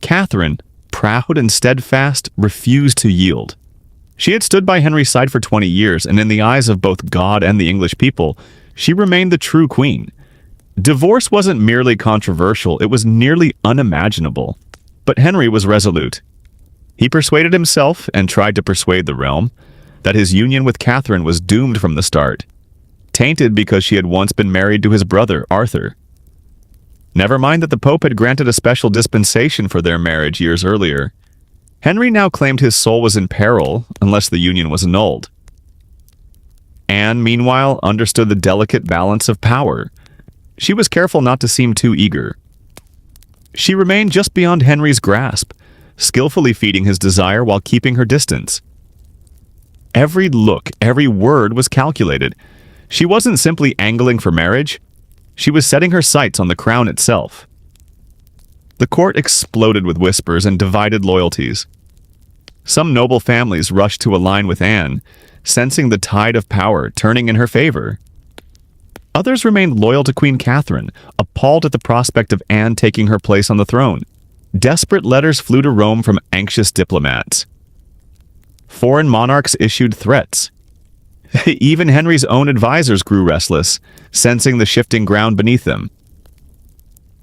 Catherine, proud and steadfast, refused to yield. She had stood by Henry's side for 20 years, and in the eyes of both God and the English people, she remained the true queen. Divorce wasn't merely controversial, it was nearly unimaginable. But Henry was resolute. He persuaded himself, and tried to persuade the realm, that his union with Catherine was doomed from the start, tainted because she had once been married to his brother, Arthur. Never mind that the Pope had granted a special dispensation for their marriage years earlier. Henry now claimed his soul was in peril unless the union was annulled. Anne, meanwhile, understood the delicate balance of power. She was careful not to seem too eager. She remained just beyond Henry's grasp, skillfully feeding his desire while keeping her distance. Every look, every word was calculated. She wasn't simply angling for marriage. She was setting her sights on the crown itself. The court exploded with whispers and divided loyalties. Some noble families rushed to align with Anne, sensing the tide of power turning in her favor. Others remained loyal to Queen Catherine, appalled at the prospect of Anne taking her place on the throne. Desperate letters flew to Rome from anxious diplomats. Foreign monarchs issued threats. Even Henry's own advisors grew restless, sensing the shifting ground beneath them.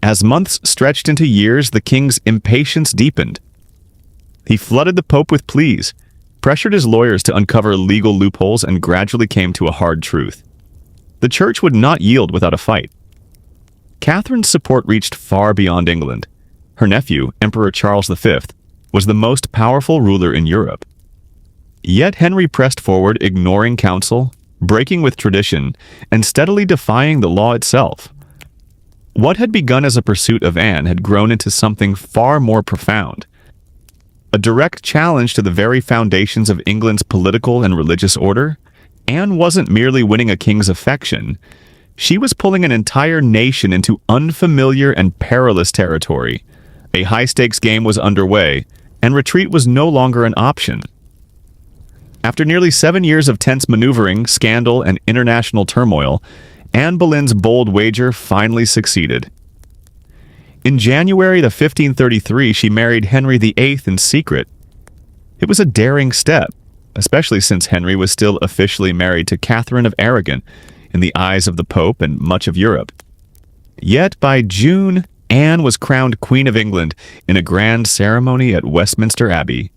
As months stretched into years, the king's impatience deepened. He flooded the Pope with pleas, pressured his lawyers to uncover legal loopholes, and gradually came to a hard truth. The church would not yield without a fight. Catherine's support reached far beyond England. Her nephew, Emperor Charles V, was the most powerful ruler in Europe. Yet Henry pressed forward, ignoring counsel, breaking with tradition, and steadily defying the law itself. What had begun as a pursuit of Anne had grown into something far more profound. A direct challenge to the very foundations of England's political and religious order. Anne wasn't merely winning a king's affection. She was pulling an entire nation into unfamiliar and perilous territory. A high-stakes game was underway, and retreat was no longer an option. After nearly 7 years of tense maneuvering, scandal, and international turmoil, Anne Boleyn's bold wager finally succeeded. In January of 1533, she married Henry VIII in secret. It was a daring step, especially since Henry was still officially married to Catherine of Aragon in the eyes of the Pope and much of Europe. Yet by June, Anne was crowned Queen of England in a grand ceremony at Westminster Abbey.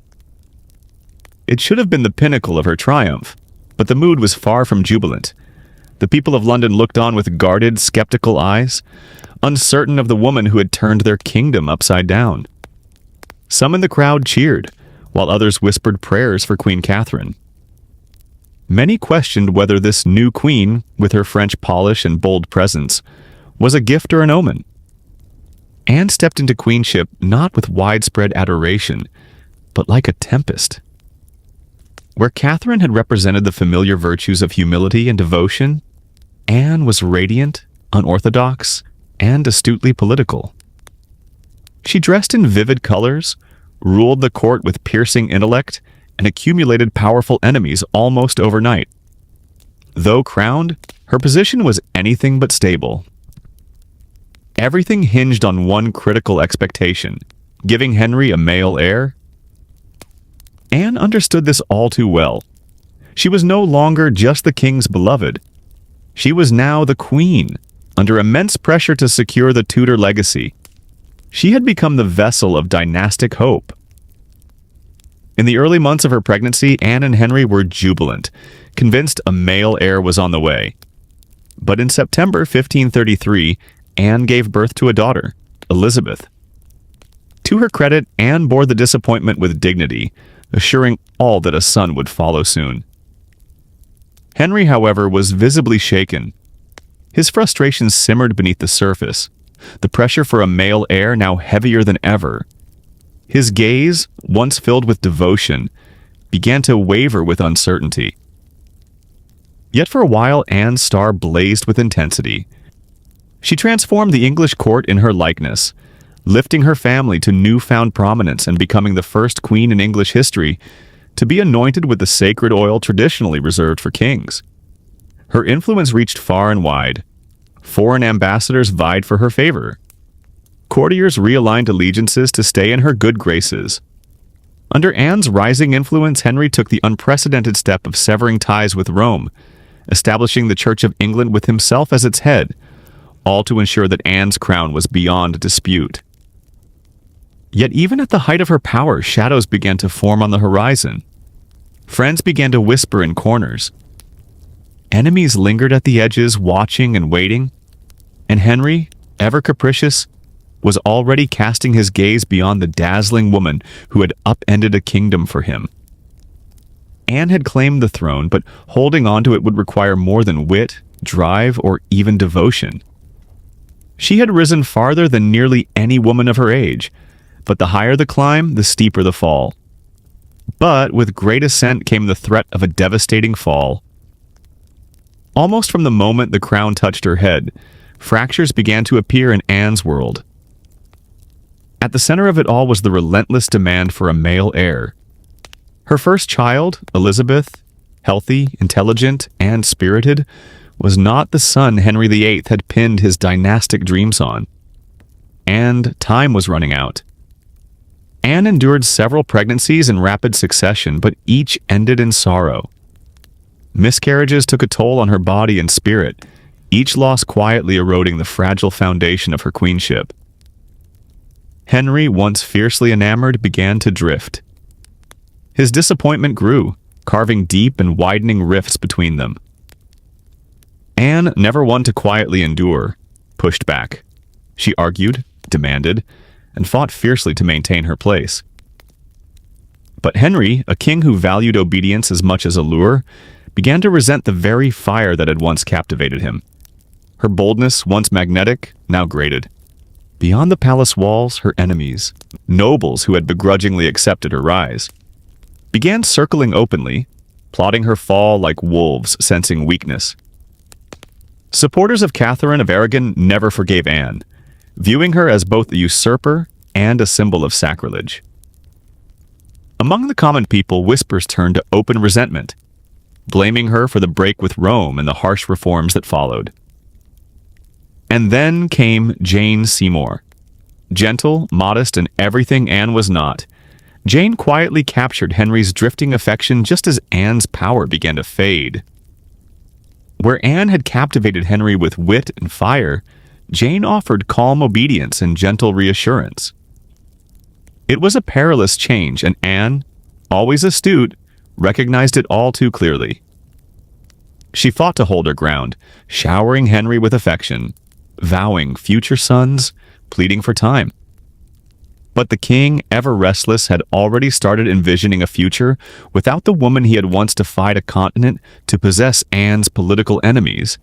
It should have been the pinnacle of her triumph, but the mood was far from jubilant. The people of London looked on with guarded, skeptical eyes, uncertain of the woman who had turned their kingdom upside down. Some in the crowd cheered, while others whispered prayers for Queen Catherine. Many questioned whether this new queen, with her French polish and bold presence, was a gift or an omen. Anne stepped into queenship not with widespread adoration, but like a tempest. Where Catherine had represented the familiar virtues of humility and devotion, Anne was radiant, unorthodox, and astutely political. She dressed in vivid colors, ruled the court with piercing intellect, and accumulated powerful enemies almost overnight. Though crowned, her position was anything but stable. Everything hinged on one critical expectation: giving Henry a male heir. Anne understood this all too well. She was no longer just the king's beloved. She was now the queen, under immense pressure to secure the Tudor legacy. She had become the vessel of dynastic hope. In the early months of her pregnancy, Anne and Henry were jubilant, convinced a male heir was on the way. But in September 1533, Anne gave birth to a daughter, Elizabeth. To her credit, Anne bore the disappointment with dignity, assuring all that a son would follow soon. Henry, however, was visibly shaken. His frustrations simmered beneath the surface, the pressure for a male heir now heavier than ever. His gaze, once filled with devotion, began to waver with uncertainty. Yet for a while, Anne's star blazed with intensity. She transformed the English court in her likeness, lifting her family to newfound prominence and becoming the first queen in English history to be anointed with the sacred oil traditionally reserved for kings. Her influence reached far and wide. Foreign ambassadors vied for her favor. Courtiers realigned allegiances to stay in her good graces. Under Anne's rising influence, Henry took the unprecedented step of severing ties with Rome, establishing the Church of England with himself as its head, all to ensure that Anne's crown was beyond dispute. Yet even at the height of her power, shadows began to form on the horizon. Friends began to whisper in corners. Enemies lingered at the edges, watching and waiting, and Henry, ever capricious, was already casting his gaze beyond the dazzling woman who had upended a kingdom for him. Anne had claimed the throne, but holding on to it would require more than wit, drive, or even devotion. She had risen farther than nearly any woman of her age, but the higher the climb, the steeper the fall. But with great ascent came the threat of a devastating fall. Almost from the moment the crown touched her head, fractures began to appear in Anne's world. At the center of it all was the relentless demand for a male heir. Her first child, Elizabeth, healthy, intelligent, and spirited, was not the son Henry VIII had pinned his dynastic dreams on. And time was running out. Anne endured several pregnancies in rapid succession, but each ended in sorrow. Miscarriages took a toll on her body and spirit, each loss quietly eroding the fragile foundation of her queenship. Henry, once fiercely enamored, began to drift. His disappointment grew, carving deep and widening rifts between them. Anne, never one to quietly endure, pushed back. She argued, demanded, and fought fiercely to maintain her place. But Henry, a king who valued obedience as much as allure, began to resent the very fire that had once captivated him. Her boldness, once magnetic, now grated. Beyond the palace walls, her enemies, nobles who had begrudgingly accepted her rise, began circling openly, plotting her fall like wolves sensing weakness. Supporters of Catherine of Aragon never forgave Anne, viewing her as both a usurper and a symbol of sacrilege. Among the common people, whispers turned to open resentment, blaming her for the break with Rome and the harsh reforms that followed. And then came Jane Seymour. Gentle, modest, and everything Anne was not, Jane quietly captured Henry's drifting affection just as Anne's power began to fade. Where Anne had captivated Henry with wit and fire, Jane offered calm obedience and gentle reassurance. It was a perilous change, and Anne, always astute, recognized it all too clearly. She fought to hold her ground, showering Henry with affection, vowing future sons, pleading for time. But the king, ever restless, had already started envisioning a future without the woman he had once defied a continent to possess. Anne's political enemies,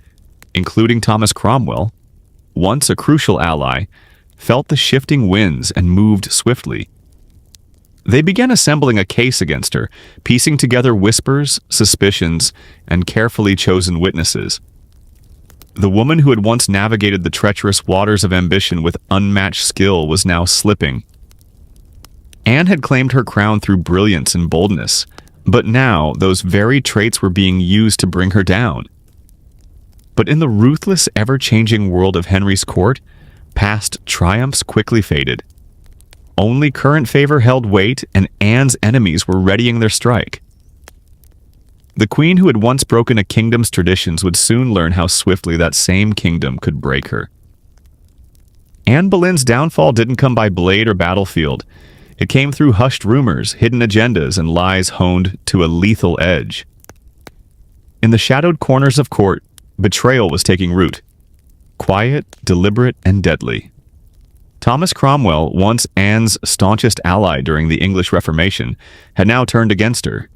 including Thomas Cromwell, once a crucial ally, felt the shifting winds and moved swiftly. They began assembling a case against her, piecing together whispers, suspicions, and carefully chosen witnesses. The woman who had once navigated the treacherous waters of ambition with unmatched skill was now slipping. Anne had claimed her crown through brilliance and boldness, but now those very traits were being used to bring her down. But in the ruthless, ever-changing world of Henry's court, past triumphs quickly faded. Only current favor held weight, and Anne's enemies were readying their strike. The queen who had once broken a kingdom's traditions would soon learn how swiftly that same kingdom could break her. Anne Boleyn's downfall didn't come by blade or battlefield. It came through hushed rumors, hidden agendas, and lies honed to a lethal edge. In the shadowed corners of court, betrayal was taking root. Quiet, deliberate, and deadly. Thomas Cromwell, once Anne's staunchest ally during the English Reformation, had now turned against her.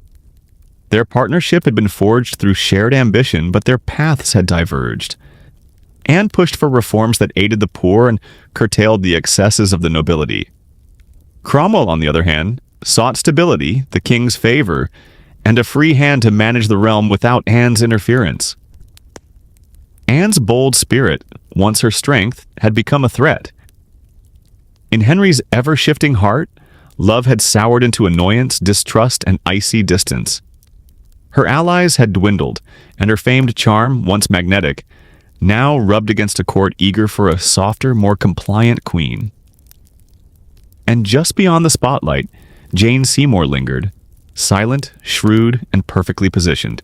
Their partnership had been forged through shared ambition, but their paths had diverged. Anne pushed for reforms that aided the poor and curtailed the excesses of the nobility. Cromwell, on the other hand, sought stability, the king's favor, and a free hand to manage the realm without Anne's interference. Anne's bold spirit, once her strength, had become a threat. In Henry's ever-shifting heart, love had soured into annoyance, distrust, and icy distance. Her allies had dwindled, and her famed charm, once magnetic, now rubbed against a court eager for a softer, more compliant queen. And just beyond the spotlight, Jane Seymour lingered, silent, shrewd, and perfectly positioned.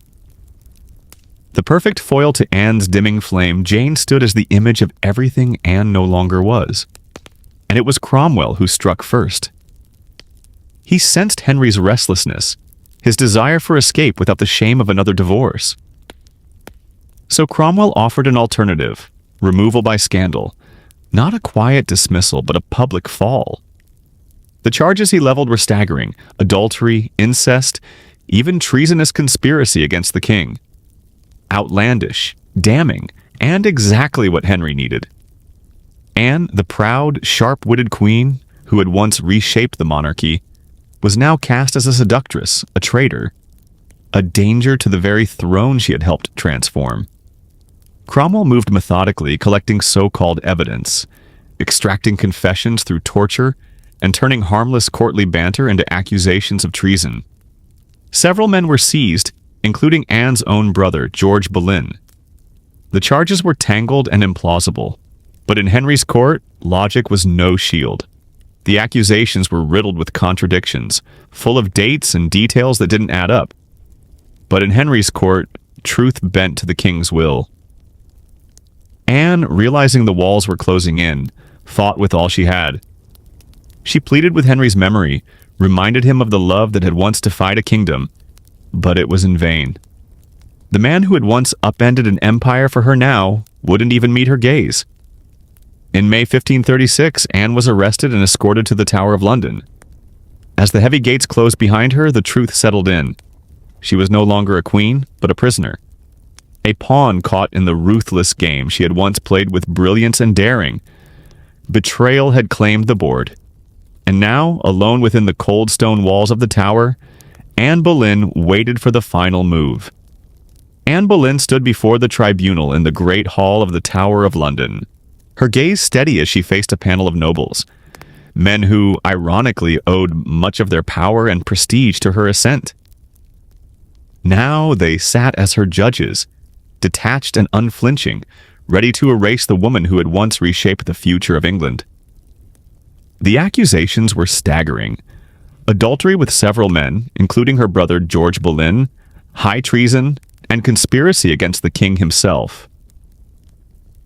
The perfect foil to Anne's dimming flame, Jane stood as the image of everything Anne no longer was. And it was Cromwell who struck first. He sensed Henry's restlessness, his desire for escape without the shame of another divorce. So Cromwell offered an alternative, removal by scandal, not a quiet dismissal, but a public fall. The charges he leveled were staggering: adultery, incest, even treasonous conspiracy against the king. Outlandish, damning, and exactly what Henry needed. Anne, the proud, sharp-witted queen, who had once reshaped the monarchy, was now cast as a seductress, a traitor, a danger to the very throne she had helped transform. Cromwell moved methodically, collecting so-called evidence, extracting confessions through torture, and turning harmless courtly banter into accusations of treason. Several men were seized, including Anne's own brother, George Boleyn. The charges were tangled and implausible, but in Henry's court, logic was no shield. The accusations were riddled with contradictions, full of dates and details that didn't add up. But in Henry's court, truth bent to the king's will. Anne, realizing the walls were closing in, fought with all she had. She pleaded with Henry's memory, reminded him of the love that had once defied a kingdom, but it was in vain. The man who had once upended an empire for her now wouldn't even meet her gaze. In May 1536, Anne was arrested and escorted to the Tower of London. As the heavy gates closed behind her, the truth settled in. She was no longer a queen, but a prisoner. A pawn caught in the ruthless game she had once played with brilliance and daring. Betrayal had claimed the board. And now, alone within the cold stone walls of the tower, Anne Boleyn waited for the final move. Anne Boleyn stood before the tribunal in the great hall of the Tower of London, her gaze steady as she faced a panel of nobles, men who, ironically, owed much of their power and prestige to her ascent. Now they sat as her judges, detached and unflinching, ready to erase the woman who had once reshaped the future of England. The accusations were staggering. Adultery with several men, including her brother George Boleyn, high treason, and conspiracy against the king himself.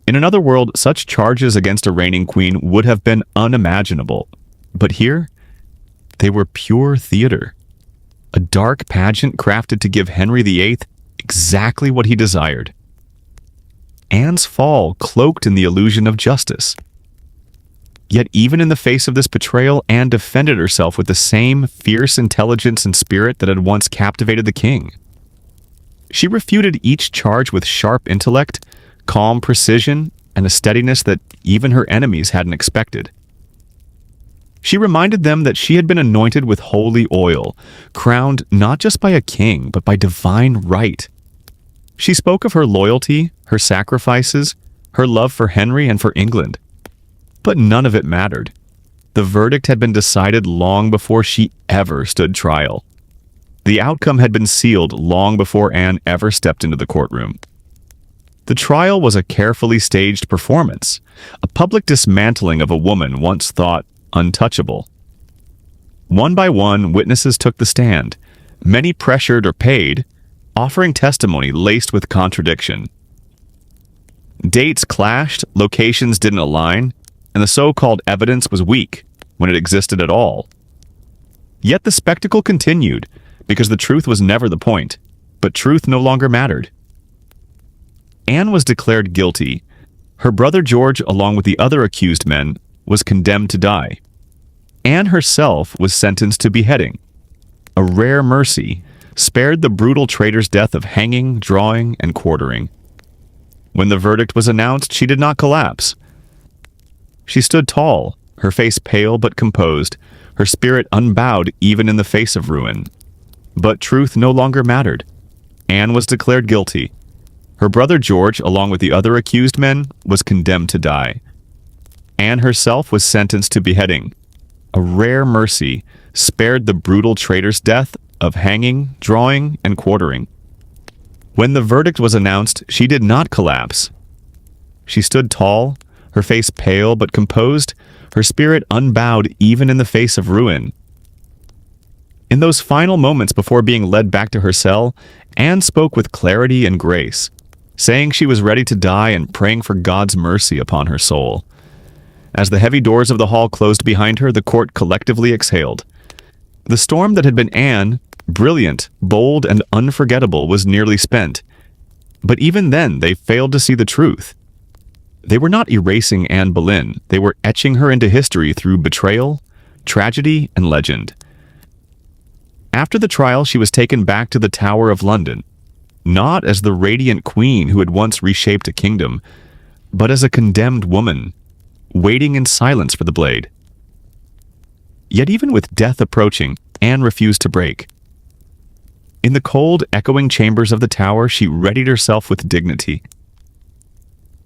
In another world, such charges against a reigning queen would have been unimaginable. But here, they were pure theater. A dark pageant crafted to give Henry VIII exactly what he desired. Anne's fall cloaked in the illusion of justice. Yet even in the face of this betrayal, Anne defended herself with the same fierce intelligence and spirit that had once captivated the king. She refuted each charge with sharp intellect, calm precision, and a steadiness that even her enemies hadn't expected. She reminded them that she had been anointed with holy oil, crowned not just by a king, but by divine right. She spoke of her loyalty, her sacrifices, her love for Henry and for England. But none of it mattered. The verdict had been decided long before she ever stood trial. The outcome had been sealed long before Anne ever stepped into the courtroom. The trial was a carefully staged performance, a public dismantling of a woman once thought untouchable. One by one, witnesses took the stand, many pressured or paid, offering testimony laced with contradiction. Dates clashed, locations didn't align, and the so-called evidence was weak when it existed at all. Yet the spectacle continued, because the truth was never the point, but truth no longer mattered. Anne was declared guilty. Her brother George, along with the other accused men, was condemned to die. Anne herself was sentenced to beheading. A rare mercy spared the brutal traitor's death of hanging, drawing, and quartering. When the verdict was announced, she did not collapse. She stood tall, her face pale but composed, her spirit unbowed even in the face of ruin. But truth no longer mattered. Anne was declared guilty. Her brother George, along with the other accused men, was condemned to die. Anne herself was sentenced to beheading. A rare mercy spared the brutal traitor's death of hanging, drawing, and quartering. When the verdict was announced, she did not collapse. She stood tall, her face pale but composed, her spirit unbowed even in the face of ruin. In those final moments before being led back to her cell, Anne spoke with clarity and grace, saying she was ready to die and praying for God's mercy upon her soul. As the heavy doors of the hall closed behind her, the court collectively exhaled. The storm that had been Anne, brilliant, bold, and unforgettable, was nearly spent. But even then, they failed to see the truth. They were not erasing Anne Boleyn. They were etching her into history through betrayal, tragedy, and legend. After the trial, she was taken back to the Tower of London, not as the radiant queen who had once reshaped a kingdom, but as a condemned woman, waiting in silence for the blade. Yet even with death approaching, Anne refused to break. In the cold, echoing chambers of the tower, she readied herself with dignity.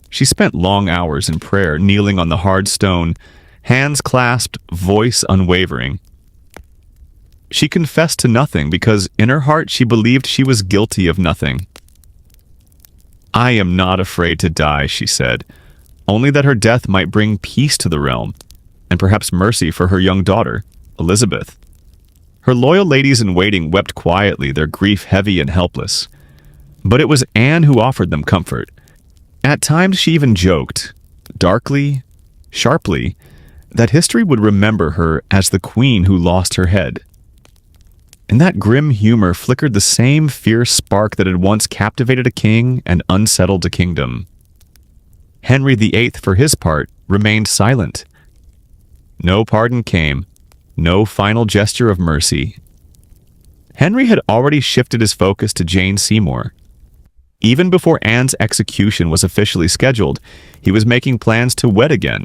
She spent long hours in prayer, kneeling on the hard stone, hands clasped, voice unwavering. She confessed to nothing because in her heart she believed she was guilty of nothing. "I am not afraid to die," she said, only that her death might bring peace to the realm, and perhaps mercy for her young daughter, Elizabeth. Her loyal ladies-in-waiting wept quietly, their grief heavy and helpless. But it was Anne who offered them comfort. At times she even joked, darkly, sharply, that history would remember her as the queen who lost her head. In that grim humor flickered the same fierce spark that had once captivated a king and unsettled a kingdom. Henry VIII, for his part, remained silent. No pardon came, no final gesture of mercy. Henry had already shifted his focus to Jane Seymour. Even before Anne's execution was officially scheduled, he was making plans to wed again.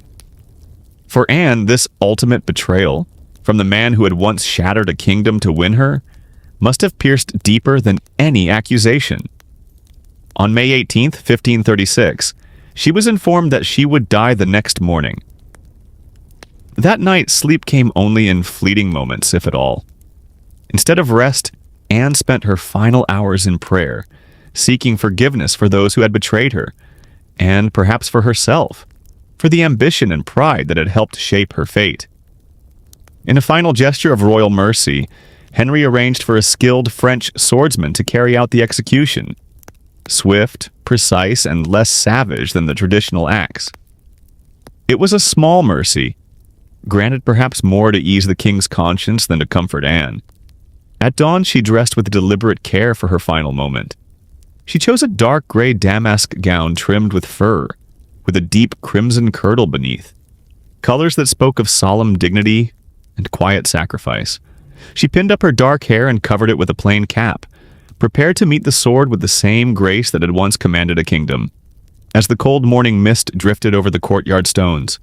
For Anne, this ultimate betrayal, from the man who had once shattered a kingdom to win her, must have pierced deeper than any accusation. On May 18, 1536, she was informed that she would die the next morning. That night, sleep came only in fleeting moments, if at all. Instead of rest, Anne spent her final hours in prayer, seeking forgiveness for those who had betrayed her, and perhaps for herself, for the ambition and pride that had helped shape her fate. In a final gesture of royal mercy, Henry arranged for a skilled French swordsman to carry out the execution, swift, precise, and less savage than the traditional axe. It was a small mercy, granted perhaps more to ease the king's conscience than to comfort Anne. At dawn, she dressed with deliberate care for her final moment. She chose a dark gray damask gown trimmed with fur, with a deep crimson kirtle beneath, colors that spoke of solemn dignity and quiet sacrifice. She pinned up her dark hair and covered it with a plain cap, prepared to meet the sword with the same grace that had once commanded a kingdom. As the cold morning mist drifted over the courtyard stones,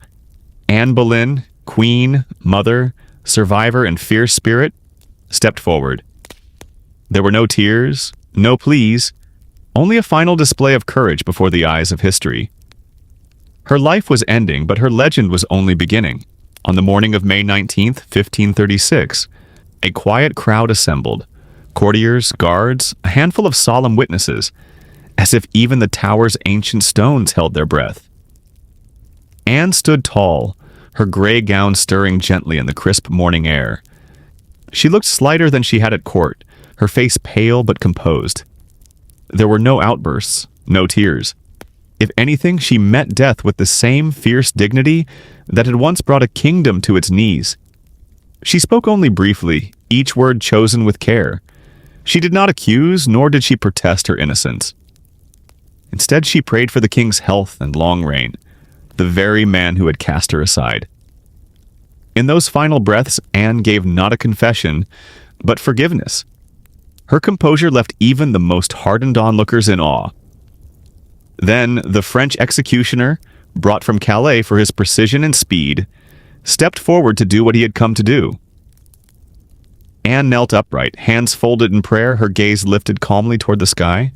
Anne Boleyn, queen, mother, survivor, and fierce spirit, stepped forward. There were no tears, no pleas, only a final display of courage before the eyes of history. Her life was ending, but her legend was only beginning. On the morning of May 19, 1536, a quiet crowd assembled, courtiers, guards, a handful of solemn witnesses, as if even the tower's ancient stones held their breath. Anne stood tall, her gray gown stirring gently in the crisp morning air. She looked slighter than she had at court, her face pale but composed. There were no outbursts, no tears. If anything, she met death with the same fierce dignity that had once brought a kingdom to its knees. She spoke only briefly, each word chosen with care. She did not accuse, nor did she protest her innocence. Instead, she prayed for the king's health and long reign, the very man who had cast her aside. In those final breaths, Anne gave not a confession, but forgiveness. Her composure left even the most hardened onlookers in awe. Then, the French executioner, brought from Calais for his precision and speed, stepped forward to do what he had come to do. Anne knelt upright, hands folded in prayer, her gaze lifted calmly toward the sky.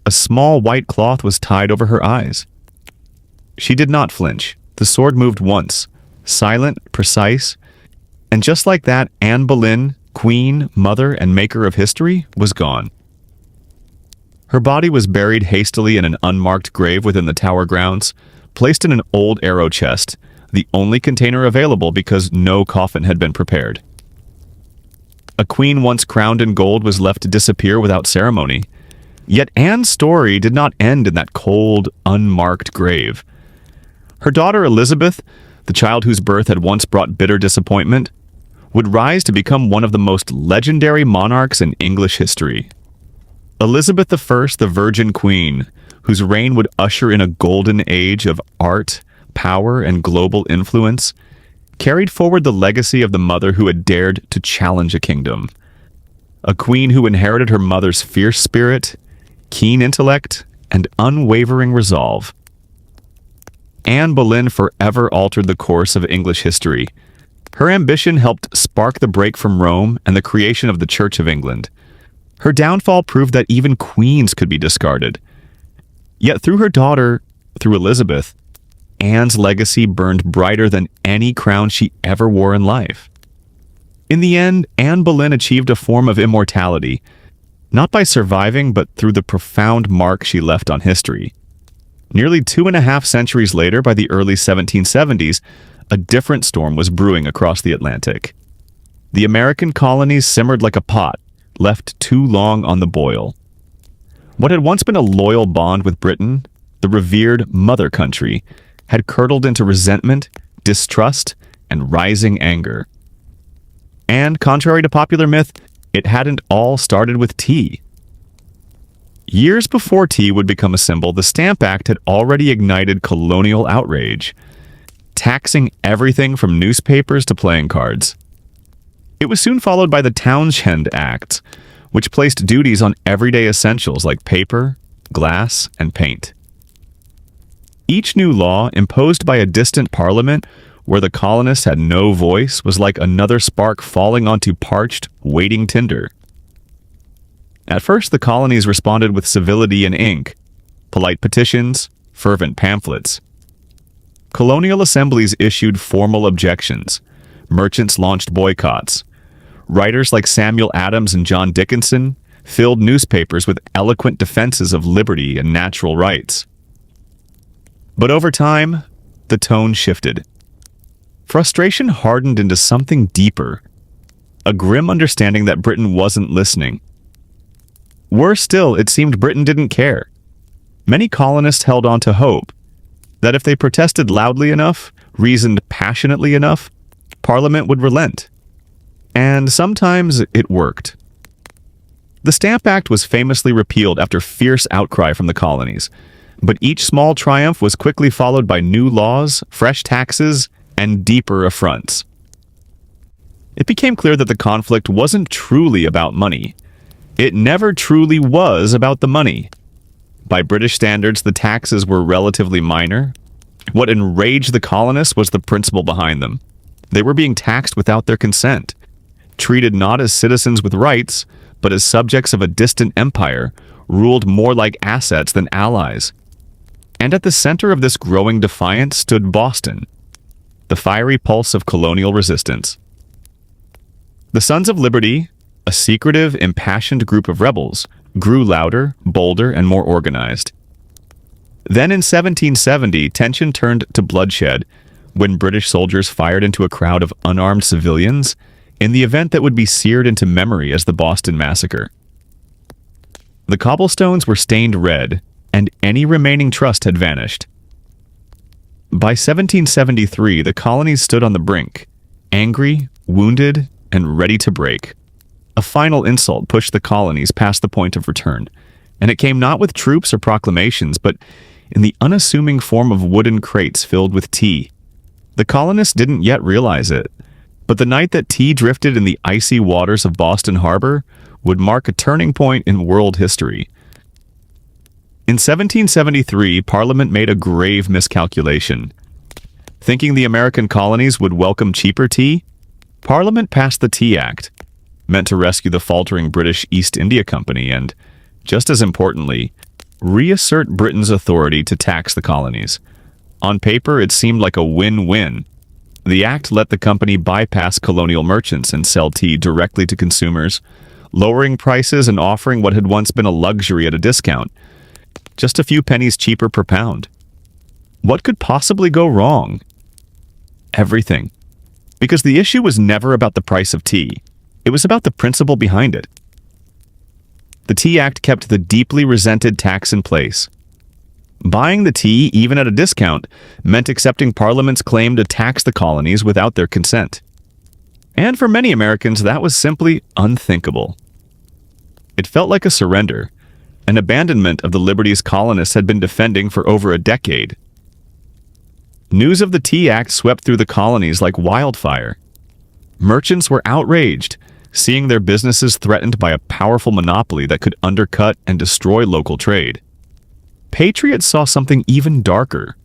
A small white cloth was tied over her eyes. She did not flinch. The sword moved once, silent, precise, and just like that, Anne Boleyn, queen, mother, and maker of history, was gone. Her body was buried hastily in an unmarked grave within the tower grounds, placed in an old arrow chest, the only container available because no coffin had been prepared. A queen once crowned in gold was left to disappear without ceremony. Yet Anne's story did not end in that cold, unmarked grave. Her daughter Elizabeth, the child whose birth had once brought bitter disappointment, would rise to become one of the most legendary monarchs in English history. Elizabeth I, the Virgin Queen, whose reign would usher in a golden age of art, power, and global influence, carried forward the legacy of the mother who had dared to challenge a kingdom. A queen who inherited her mother's fierce spirit, keen intellect, and unwavering resolve. Anne Boleyn forever altered the course of English history. Her ambition helped spark the break from Rome and the creation of the Church of England. Her downfall proved that even queens could be discarded. Yet through her daughter, through Elizabeth, Anne's legacy burned brighter than any crown she ever wore in life. In the end, Anne Boleyn achieved a form of immortality, not by surviving, but through the profound mark she left on history. Nearly 2.5 centuries later, by the early 1770s, a different storm was brewing across the Atlantic. The American colonies simmered like a pot, left too long on the boil. What had once been a loyal bond with Britain, the revered mother country, had curdled into resentment, distrust, and rising anger. And contrary to popular myth, it hadn't all started with tea. Years before tea would become a symbol, the Stamp Act had already ignited colonial outrage, taxing everything from newspapers to playing cards. It was soon followed by the Townshend Act, which placed duties on everyday essentials like paper, glass, and paint. Each new law, imposed by a distant parliament where the colonists had no voice, was like another spark falling onto parched, waiting tinder. At first, the colonies responded with civility and ink, polite petitions, fervent pamphlets. Colonial assemblies issued formal objections. Merchants launched boycotts. Writers like Samuel Adams and John Dickinson filled newspapers with eloquent defenses of liberty and natural rights. But over time, the tone shifted. Frustration hardened into something deeper, a grim understanding that Britain wasn't listening. Worse still, it seemed Britain didn't care. Many colonists held on to hope that if they protested loudly enough, reasoned passionately enough, Parliament would relent. And sometimes it worked. The Stamp Act was famously repealed after fierce outcry from the colonies, but each small triumph was quickly followed by new laws, fresh taxes, and deeper affronts. It became clear that the conflict wasn't truly about money. It never truly was about the money. By British standards, the taxes were relatively minor. What enraged the colonists was the principle behind them. They were being taxed without their consent, treated not as citizens with rights, but as subjects of a distant empire, ruled more like assets than allies. And at the center of this growing defiance stood Boston, the fiery pulse of colonial resistance. The Sons of Liberty, a secretive, impassioned group of rebels, grew louder, bolder, and more organized. Then in 1770, tension turned to bloodshed when British soldiers fired into a crowd of unarmed civilians in the event that would be seared into memory as the Boston Massacre. The cobblestones were stained red, and any remaining trust had vanished. By 1773, the colonies stood on the brink, angry, wounded, and ready to break. A final insult pushed the colonies past the point of return, and it came not with troops or proclamations, but in the unassuming form of wooden crates filled with tea. The colonists didn't yet realize it, but the night that tea drifted in the icy waters of Boston Harbor would mark a turning point in world history. In 1773, Parliament made a grave miscalculation. Thinking the American colonies would welcome cheaper tea, Parliament passed the Tea Act, meant to rescue the faltering British East India Company and, just as importantly, reassert Britain's authority to tax the colonies. On paper, it seemed like a win-win. The act let the company bypass colonial merchants and sell tea directly to consumers, lowering prices and offering what had once been a luxury at a discount, just a few pennies cheaper per pound. What could possibly go wrong? Everything. Because the issue was never about the price of tea. It was about the principle behind it. The Tea Act kept the deeply resented tax in place. Buying the tea, even at a discount, meant accepting Parliament's claim to tax the colonies without their consent. And for many Americans, that was simply unthinkable. It felt like a surrender, an abandonment of the liberties colonists had been defending for over a decade. News of the Tea Act swept through the colonies like wildfire. Merchants were outraged, seeing their businesses threatened by a powerful monopoly that could undercut and destroy local trade. Patriots saw something even darker,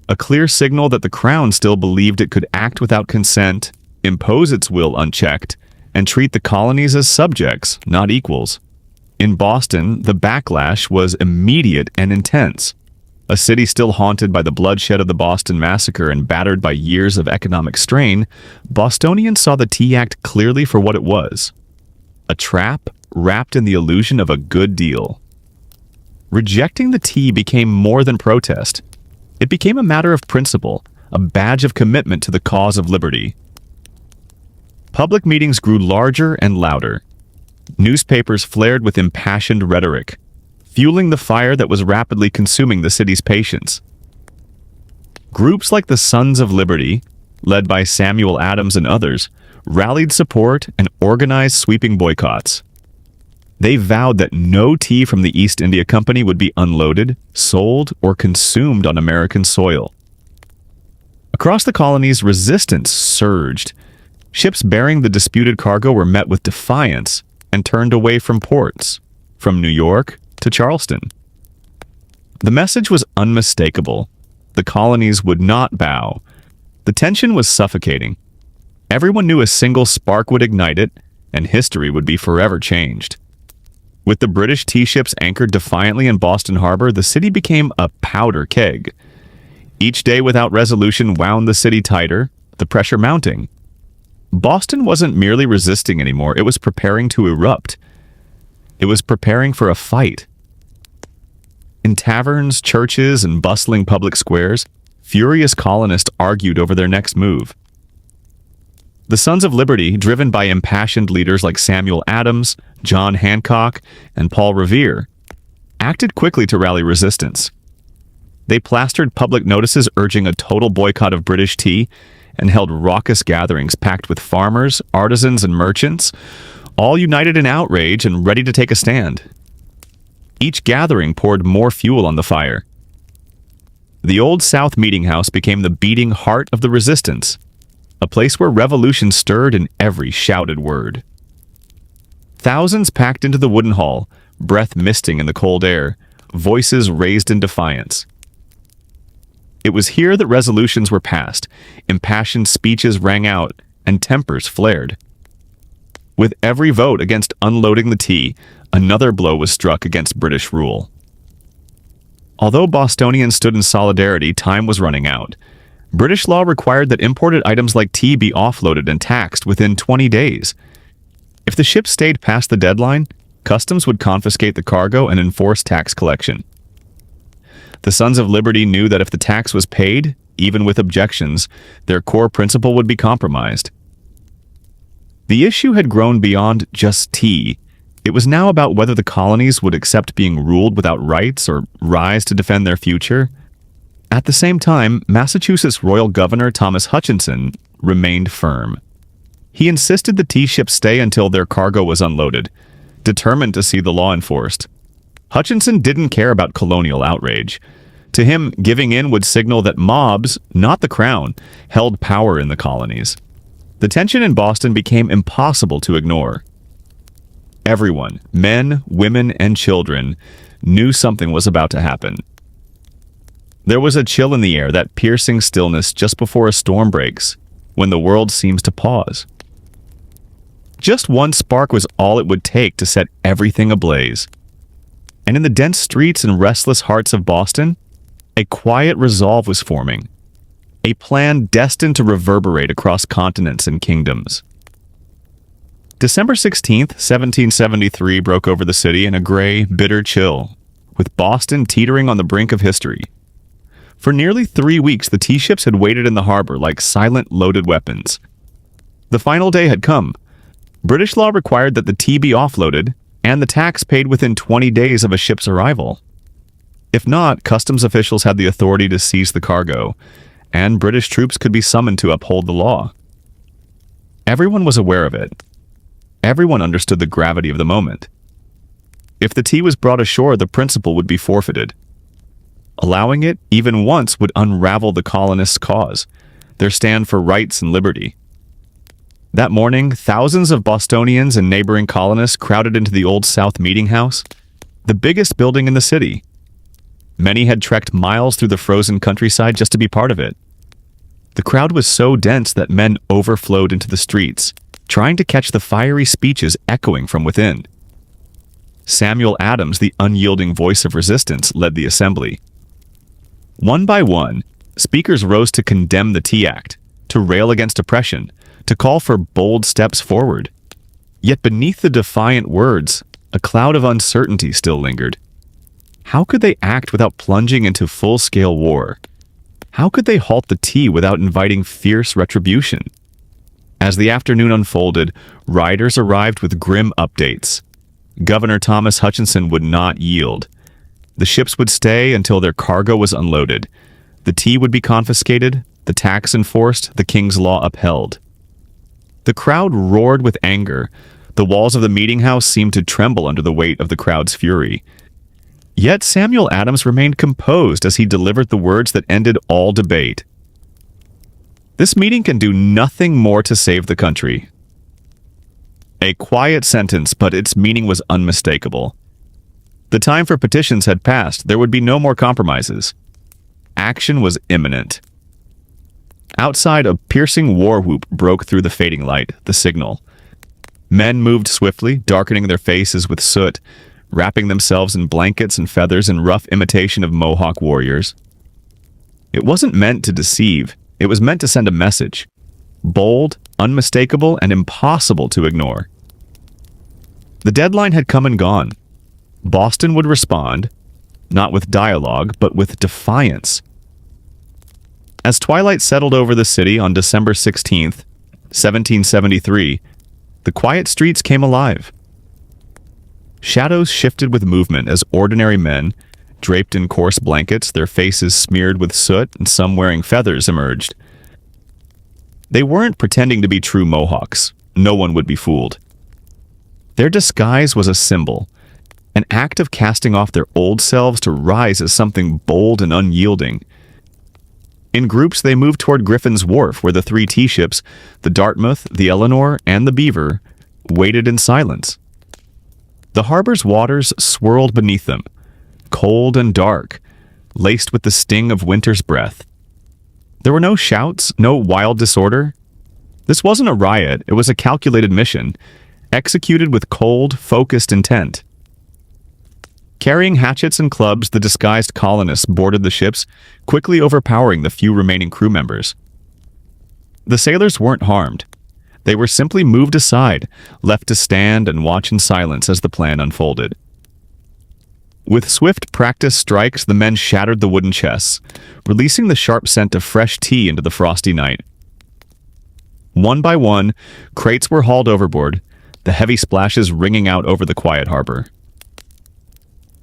a clear signal that the Crown still believed it could act without consent, impose its will unchecked, and treat the colonies as subjects, not equals. In Boston, the backlash was immediate and intense. A city still haunted by the bloodshed of the Boston Massacre and battered by years of economic strain, Bostonians saw the Tea Act clearly for what it was: a trap wrapped in the illusion of a good deal. Rejecting the tea became more than protest. It became a matter of principle, a badge of commitment to the cause of liberty. Public meetings grew larger and louder. Newspapers flared with impassioned rhetoric, fueling the fire that was rapidly consuming the city's patience. Groups like the Sons of Liberty, led by Samuel Adams and others, rallied support, and organized sweeping boycotts. They vowed that no tea from the East India Company would be unloaded, sold, or consumed on American soil. Across the colonies, resistance surged. Ships bearing the disputed cargo were met with defiance and turned away from ports, from New York to Charleston. The message was unmistakable. The colonies would not bow. The tension was suffocating. Everyone knew a single spark would ignite it, and history would be forever changed. With the British tea ships anchored defiantly in Boston Harbor, the city became a powder keg. Each day without resolution wound the city tighter, the pressure mounting. Boston wasn't merely resisting anymore, it was preparing to erupt. It was preparing for a fight. In taverns, churches, and bustling public squares, furious colonists argued over their next move. The Sons of Liberty, driven by impassioned leaders like Samuel Adams, John Hancock, and Paul Revere, acted quickly to rally resistance. They plastered public notices urging a total boycott of British tea and held raucous gatherings packed with farmers, artisans, and merchants, all united in outrage and ready to take a stand. Each gathering poured more fuel on the fire. The Old South Meeting House became the beating heart of the resistance, a place where revolution stirred in every shouted word. Thousands packed into the wooden hall, breath misting in the cold air, voices raised in defiance. It was here that resolutions were passed, impassioned speeches rang out, and tempers flared. With every vote against unloading the tea, another blow was struck against British rule. Although Bostonians stood in solidarity, time was running out. British law required that imported items like tea be offloaded and taxed within 20 days. If the ship stayed past the deadline, customs would confiscate the cargo and enforce tax collection. The Sons of Liberty knew that if the tax was paid, even with objections, their core principle would be compromised. The issue had grown beyond just tea. It was now about whether the colonies would accept being ruled without rights or rise to defend their future. At the same time, Massachusetts Royal Governor Thomas Hutchinson remained firm. He insisted the tea ships stay until their cargo was unloaded, determined to see the law enforced. Hutchinson didn't care about colonial outrage. To him, giving in would signal that mobs, not the crown, held power in the colonies. The tension in Boston became impossible to ignore. Everyone, men, women, and children, knew something was about to happen. There was a chill in the air, that piercing stillness just before a storm breaks, when the world seems to pause. Just one spark was all it would take to set everything ablaze. And in the dense streets and restless hearts of Boston, a quiet resolve was forming, a plan destined to reverberate across continents and kingdoms. December 16th, 1773 broke over the city in a gray, bitter chill, with Boston teetering on the brink of history. For nearly 3 weeks, the tea ships had waited in the harbor like silent, loaded weapons. The final day had come. British law required that the tea be offloaded, and the tax paid within 20 days of a ship's arrival. If not, customs officials had the authority to seize the cargo, and British troops could be summoned to uphold the law. Everyone was aware of it. Everyone understood the gravity of the moment. If the tea was brought ashore, the principal would be forfeited. Allowing it, even once, would unravel the colonists' cause, their stand for rights and liberty. That morning, thousands of Bostonians and neighboring colonists crowded into the Old South Meeting House, the biggest building in the city. Many had trekked miles through the frozen countryside just to be part of it. The crowd was so dense that men overflowed into the streets, trying to catch the fiery speeches echoing from within. Samuel Adams, the unyielding voice of resistance, led the assembly. One by one, speakers rose to condemn the Tea Act, to rail against oppression, to call for bold steps forward. Yet beneath the defiant words, a cloud of uncertainty still lingered. How could they act without plunging into full-scale war? How could they halt the tea without inviting fierce retribution? As the afternoon unfolded, riders arrived with grim updates. Governor Thomas Hutchinson would not yield. The ships would stay until their cargo was unloaded. The tea would be confiscated, the tax enforced, the king's law upheld. The crowd roared with anger. The walls of the meeting house seemed to tremble under the weight of the crowd's fury. Yet Samuel Adams remained composed as he delivered the words that ended all debate. "This meeting can do nothing more to save the country." A quiet sentence, but its meaning was unmistakable. The time for petitions had passed. There would be no more compromises. Action was imminent. Outside, a piercing war whoop broke through the fading light, the signal. Men moved swiftly, darkening their faces with soot, wrapping themselves in blankets and feathers in rough imitation of Mohawk warriors. It wasn't meant to deceive. It was meant to send a message. Bold, unmistakable, and impossible to ignore. The deadline had come and gone. Boston would respond, not with dialogue, but with defiance. As twilight settled over the city on December 16th, 1773, the quiet streets came alive. Shadows shifted with movement as ordinary men, draped in coarse blankets, their faces smeared with soot and some wearing feathers, emerged. They weren't pretending to be true Mohawks. No one would be fooled. Their disguise was a symbol, an act of casting off their old selves to rise as something bold and unyielding. In groups, they moved toward Griffin's Wharf, where the 3 tea ships, the Dartmouth, the Eleanor, and the Beaver, waited in silence. The harbor's waters swirled beneath them, cold and dark, laced with the sting of winter's breath. There were no shouts, no wild disorder. This wasn't a riot, it was a calculated mission, executed with cold, focused intent. Carrying hatchets and clubs, the disguised colonists boarded the ships, quickly overpowering the few remaining crew members. The sailors weren't harmed. They were simply moved aside, left to stand and watch in silence as the plan unfolded. With swift practice strikes, the men shattered the wooden chests, releasing the sharp scent of fresh tea into the frosty night. One by one, crates were hauled overboard, the heavy splashes ringing out over the quiet harbor.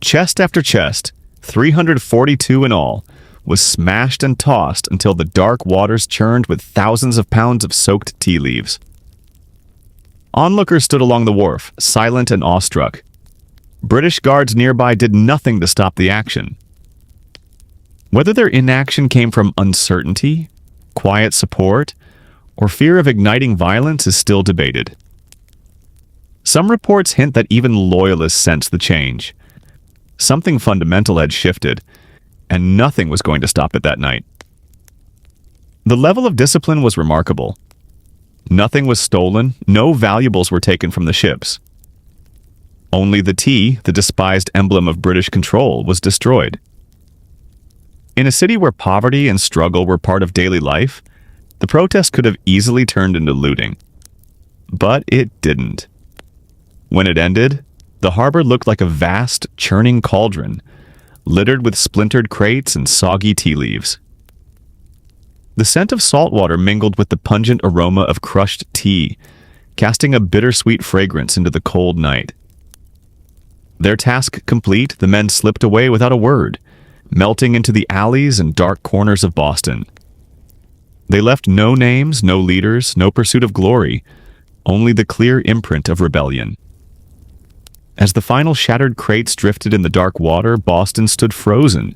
Chest after chest, 342 in all, was smashed and tossed until the dark waters churned with thousands of pounds of soaked tea leaves. Onlookers stood along the wharf, silent and awestruck. British guards nearby did nothing to stop the action. Whether their inaction came from uncertainty, quiet support, or fear of igniting violence is still debated. Some reports hint that even loyalists sensed the change. Something fundamental had shifted, and nothing was going to stop it that night. The level of discipline was remarkable. Nothing was stolen, no valuables were taken from the ships. Only the tea, the despised emblem of British control, was destroyed. In a city where poverty and struggle were part of daily life, the protest could have easily turned into looting. But it didn't. When it ended, the harbor looked like a vast, churning cauldron, littered with splintered crates and soggy tea leaves. The scent of salt water mingled with the pungent aroma of crushed tea, casting a bittersweet fragrance into the cold night. Their task complete, the men slipped away without a word, melting into the alleys and dark corners of Boston. They left no names, no leaders, no pursuit of glory, only the clear imprint of rebellion. As the final shattered crates drifted in the dark water, Boston stood frozen,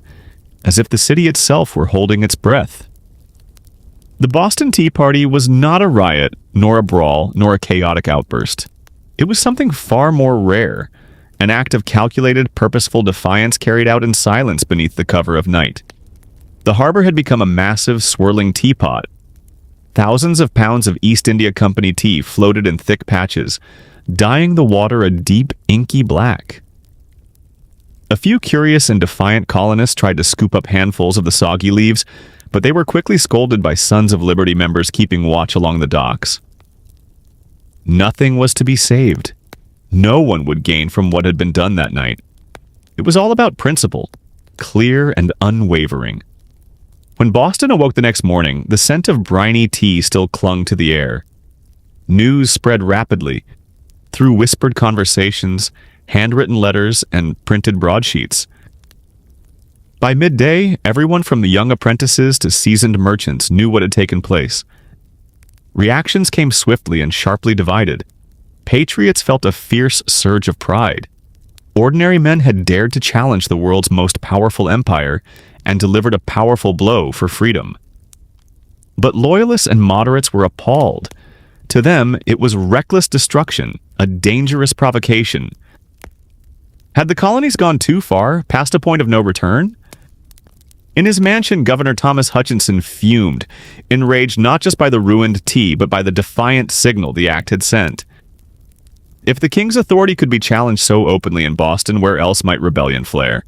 as if the city itself were holding its breath. The Boston Tea Party was not a riot, nor a brawl, nor a chaotic outburst. It was something far more rare, an act of calculated, purposeful defiance carried out in silence beneath the cover of night. The harbor had become a massive, swirling teapot. Thousands of pounds of East India Company tea floated in thick patches, dyeing the water a deep, inky black. A few curious and defiant colonists tried to scoop up handfuls of the soggy leaves, but they were quickly scolded by Sons of Liberty members keeping watch along the docks. Nothing was to be saved. No one would gain from what had been done that night. It was all about principle, clear and unwavering. When Boston awoke the next morning, the scent of briny tea still clung to the air. News spread rapidly, through whispered conversations, handwritten letters, and printed broadsheets. By midday, everyone from the young apprentices to seasoned merchants knew what had taken place. Reactions came swiftly and sharply divided. Patriots felt a fierce surge of pride. Ordinary men had dared to challenge the world's most powerful empire and delivered a powerful blow for freedom. But loyalists and moderates were appalled. To them, it was reckless destruction, a dangerous provocation. Had the colonies gone too far, past a point of no return? In his mansion, Governor Thomas Hutchinson fumed, enraged not just by the ruined tea, but by the defiant signal the act had sent. If the king's authority could be challenged so openly in Boston, where else might rebellion flare?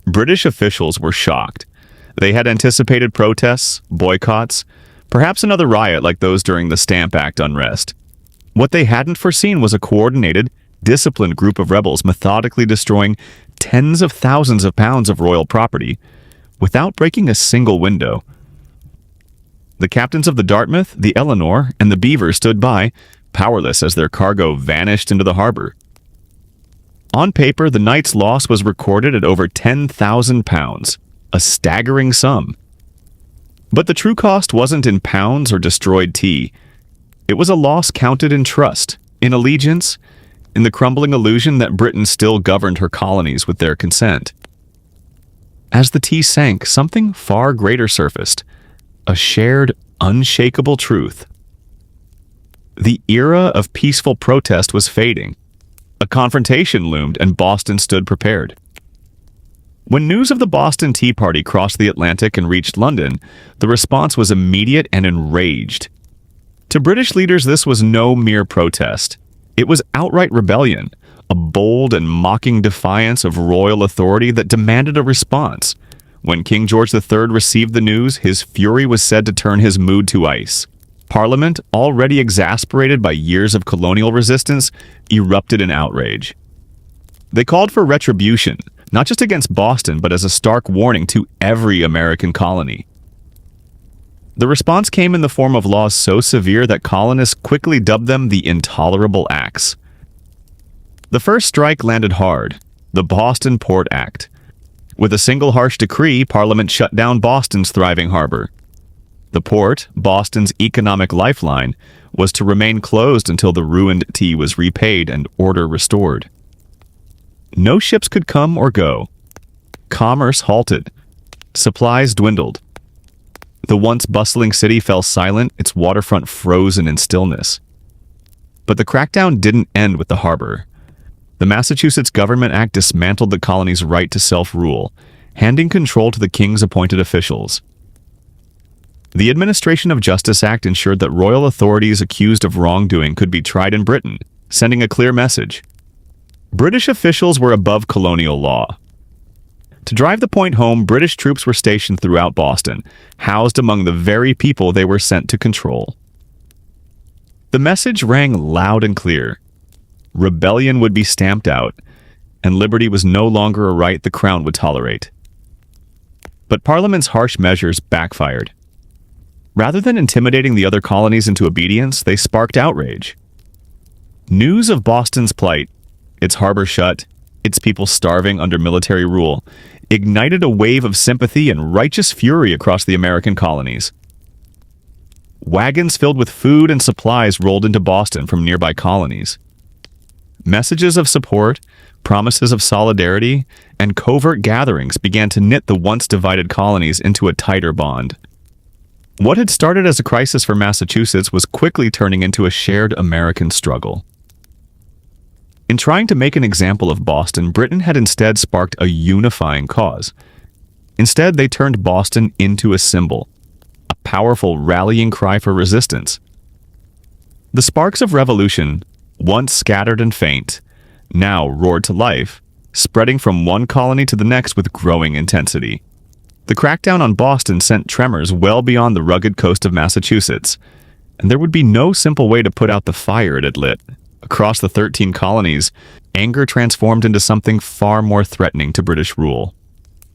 British officials were shocked. They had anticipated protests, boycotts, perhaps another riot like those during the Stamp Act unrest. What they hadn't foreseen was a coordinated, disciplined group of rebels methodically destroying tens of thousands of pounds of royal property without breaking a single window. The captains of the Dartmouth, the Eleanor, and the Beaver stood by, powerless as their cargo vanished into the harbor. On paper, the night's loss was recorded at over 10,000 pounds, a staggering sum. But the true cost wasn't in pounds or destroyed tea. It was a loss counted in trust, in allegiance, in the crumbling illusion that Britain still governed her colonies with their consent. As the tea sank, something far greater surfaced, a shared, unshakable truth. The era of peaceful protest was fading. A confrontation loomed, and Boston stood prepared. When news of the Boston Tea Party crossed the Atlantic and reached London, the response was immediate and enraged. To British leaders, this was no mere protest. It was outright rebellion, a bold and mocking defiance of royal authority that demanded a response. When King George III received the news, his fury was said to turn his mood to ice. Parliament, already exasperated by years of colonial resistance, erupted in outrage. They called for retribution, not just against Boston, but as a stark warning to every American colony. The response came in the form of laws so severe that colonists quickly dubbed them the Intolerable Acts. The first strike landed hard, the Boston Port Act. With a single harsh decree, Parliament shut down Boston's thriving harbor. The port, Boston's economic lifeline, was to remain closed until the ruined tea was repaid and order restored. No ships could come or go. Commerce halted. Supplies dwindled. The once bustling city fell silent, its waterfront frozen in stillness. But the crackdown didn't end with the harbor. The Massachusetts Government Act dismantled the colony's right to self-rule, handing control to the king's appointed officials. The Administration of Justice Act ensured that royal authorities accused of wrongdoing could be tried in Britain, sending a clear message. British officials were above colonial law. To drive the point home, British troops were stationed throughout Boston, housed among the very people they were sent to control. The message rang loud and clear. Rebellion would be stamped out, and liberty was no longer a right the crown would tolerate. But Parliament's harsh measures backfired. Rather than intimidating the other colonies into obedience, they sparked outrage. News of Boston's plight, its harbor shut, its people starving under military rule, ignited a wave of sympathy and righteous fury across the American colonies. Wagons filled with food and supplies rolled into Boston from nearby colonies. Messages of support, promises of solidarity, and covert gatherings began to knit the once divided colonies into a tighter bond. What had started as a crisis for Massachusetts was quickly turning into a shared American struggle. In trying to make an example of Boston, Britain had instead sparked a unifying cause. Instead, they turned Boston into a symbol, a powerful rallying cry for resistance. The sparks of revolution, once scattered and faint, now roared to life, spreading from one colony to the next with growing intensity. The crackdown on Boston sent tremors well beyond the rugged coast of Massachusetts, and there would be no simple way to put out the fire it had lit. Across the 13 colonies, anger transformed into something far more threatening to British rule: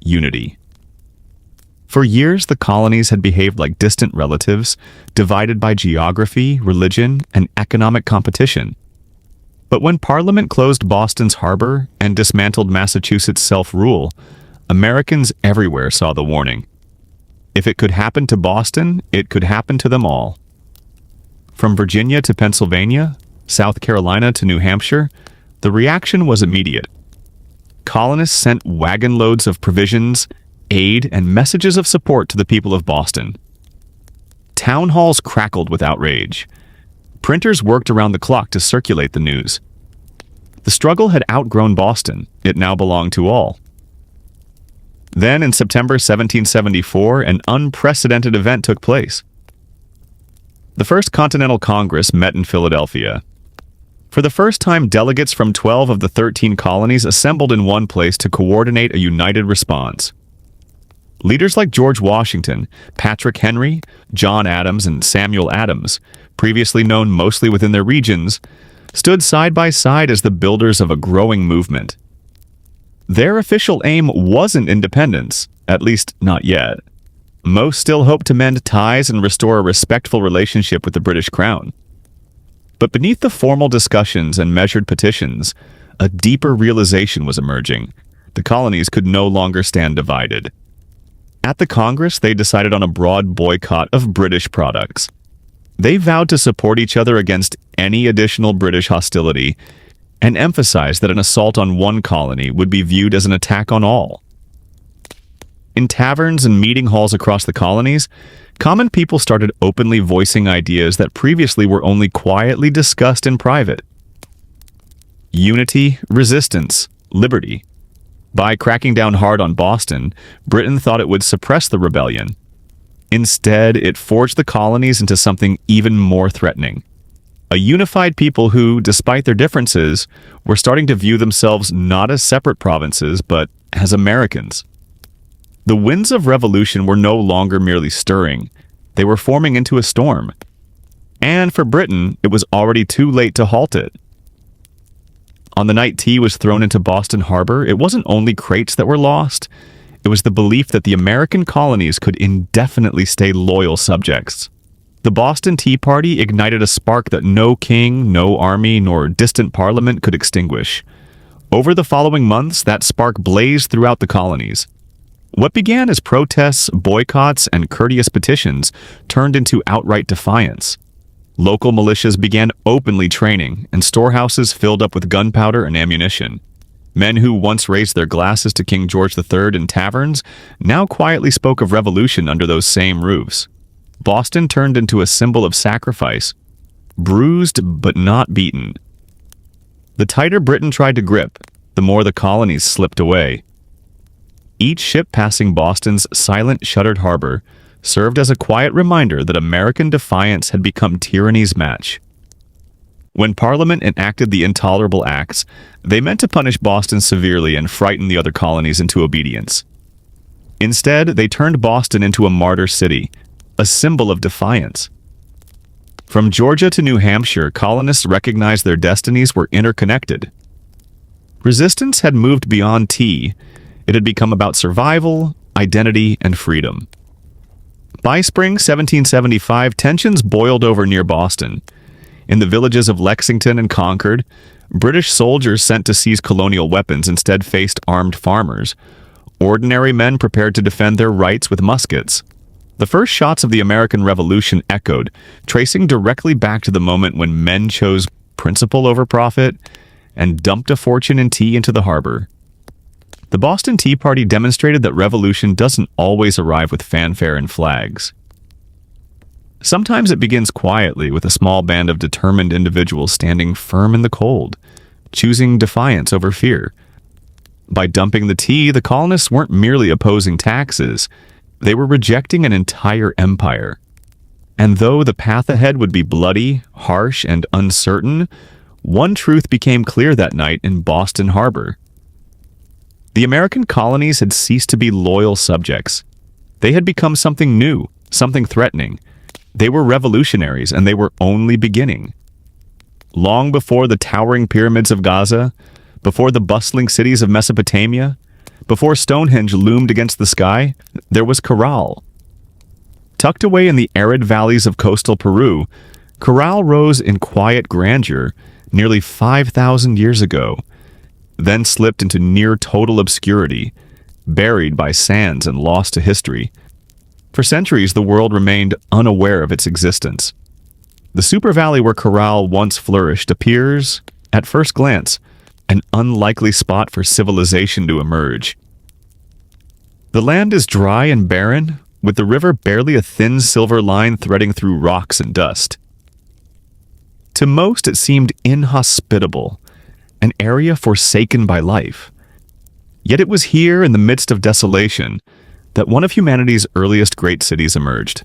unity. For years, the colonies had behaved like distant relatives, divided by geography, religion, and economic competition. But when Parliament closed Boston's harbor and dismantled Massachusetts' self-rule, Americans everywhere saw the warning. If it could happen to Boston, it could happen to them all. From Virginia to Pennsylvania, South Carolina to New Hampshire, the reaction was immediate. Colonists sent wagon loads of provisions, aid, and messages of support to the people of Boston. Town halls crackled with outrage. Printers worked around the clock to circulate the news. The struggle had outgrown Boston. It now belonged to all. Then, in September 1774, an unprecedented event took place. The First Continental Congress met in Philadelphia. For the first time, delegates from 12 of the 13 colonies assembled in one place to coordinate a united response. Leaders like George Washington, Patrick Henry, John Adams, and Samuel Adams, previously known mostly within their regions, stood side by side as the builders of a growing movement. Their official aim wasn't independence, at least not yet. Most still hoped to mend ties and restore a respectful relationship with the British Crown. But beneath the formal discussions and measured petitions, a deeper realization was emerging. The colonies could no longer stand divided. At the Congress, they decided on a broad boycott of British products. They vowed to support each other against any additional British hostility and emphasized that an assault on one colony would be viewed as an attack on all. In taverns and meeting halls across the colonies, common people started openly voicing ideas that previously were only quietly discussed in private. Unity, resistance, liberty. By cracking down hard on Boston, Britain thought it would suppress the rebellion. Instead, it forged the colonies into something even more threatening. A unified people who, despite their differences, were starting to view themselves not as separate provinces, but as Americans. The winds of revolution were no longer merely stirring. They were forming into a storm. And for Britain, it was already too late to halt it. On the night tea was thrown into Boston Harbor, it wasn't only crates that were lost. It was the belief that the American colonies could indefinitely stay loyal subjects. The Boston Tea Party ignited a spark that no king, no army, nor distant parliament could extinguish. Over the following months, that spark blazed throughout the colonies. What began as protests, boycotts, and courteous petitions turned into outright defiance. Local militias began openly training, and storehouses filled up with gunpowder and ammunition. Men who once raised their glasses to King George III in taverns now quietly spoke of revolution under those same roofs. Boston turned into a symbol of sacrifice, bruised but not beaten. The tighter Britain tried to grip, the more the colonies slipped away. Each ship passing Boston's silent, shuttered harbor served as a quiet reminder that American defiance had become tyranny's match. When Parliament enacted the Intolerable Acts, they meant to punish Boston severely and frighten the other colonies into obedience. Instead, they turned Boston into a martyr city, a symbol of defiance. From Georgia to New Hampshire, colonists recognized their destinies were interconnected. Resistance had moved beyond tea. It had become about survival, identity, and freedom. By spring 1775, tensions boiled over near Boston. In the villages of Lexington and Concord, British soldiers sent to seize colonial weapons instead faced armed farmers. Ordinary men prepared to defend their rights with muskets. The first shots of the American Revolution echoed, tracing directly back to the moment when men chose principle over profit and dumped a fortune in tea into the harbor. The Boston Tea Party demonstrated that revolution doesn't always arrive with fanfare and flags. Sometimes it begins quietly with a small band of determined individuals standing firm in the cold, choosing defiance over fear. By dumping the tea, the colonists weren't merely opposing taxes, they were rejecting an entire empire. And though the path ahead would be bloody, harsh, and uncertain, one truth became clear that night in Boston Harbor. The American colonies had ceased to be loyal subjects. They had become something new, something threatening. They were revolutionaries, and they were only beginning. Long before the towering pyramids of Gaza, before the bustling cities of Mesopotamia, before Stonehenge loomed against the sky, there was Corral. Tucked away in the arid valleys of coastal Peru, Corral rose in quiet grandeur nearly 5,000 years ago, then slipped into near total obscurity, buried by sands and lost to history. For centuries, the world remained unaware of its existence. The super valley where Corral once flourished appears, at first glance, an unlikely spot for civilization to emerge. The land is dry and barren, with the river barely a thin silver line threading through rocks and dust. To most, it seemed inhospitable, an area forsaken by life. Yet it was here, in the midst of desolation, that one of humanity's earliest great cities emerged.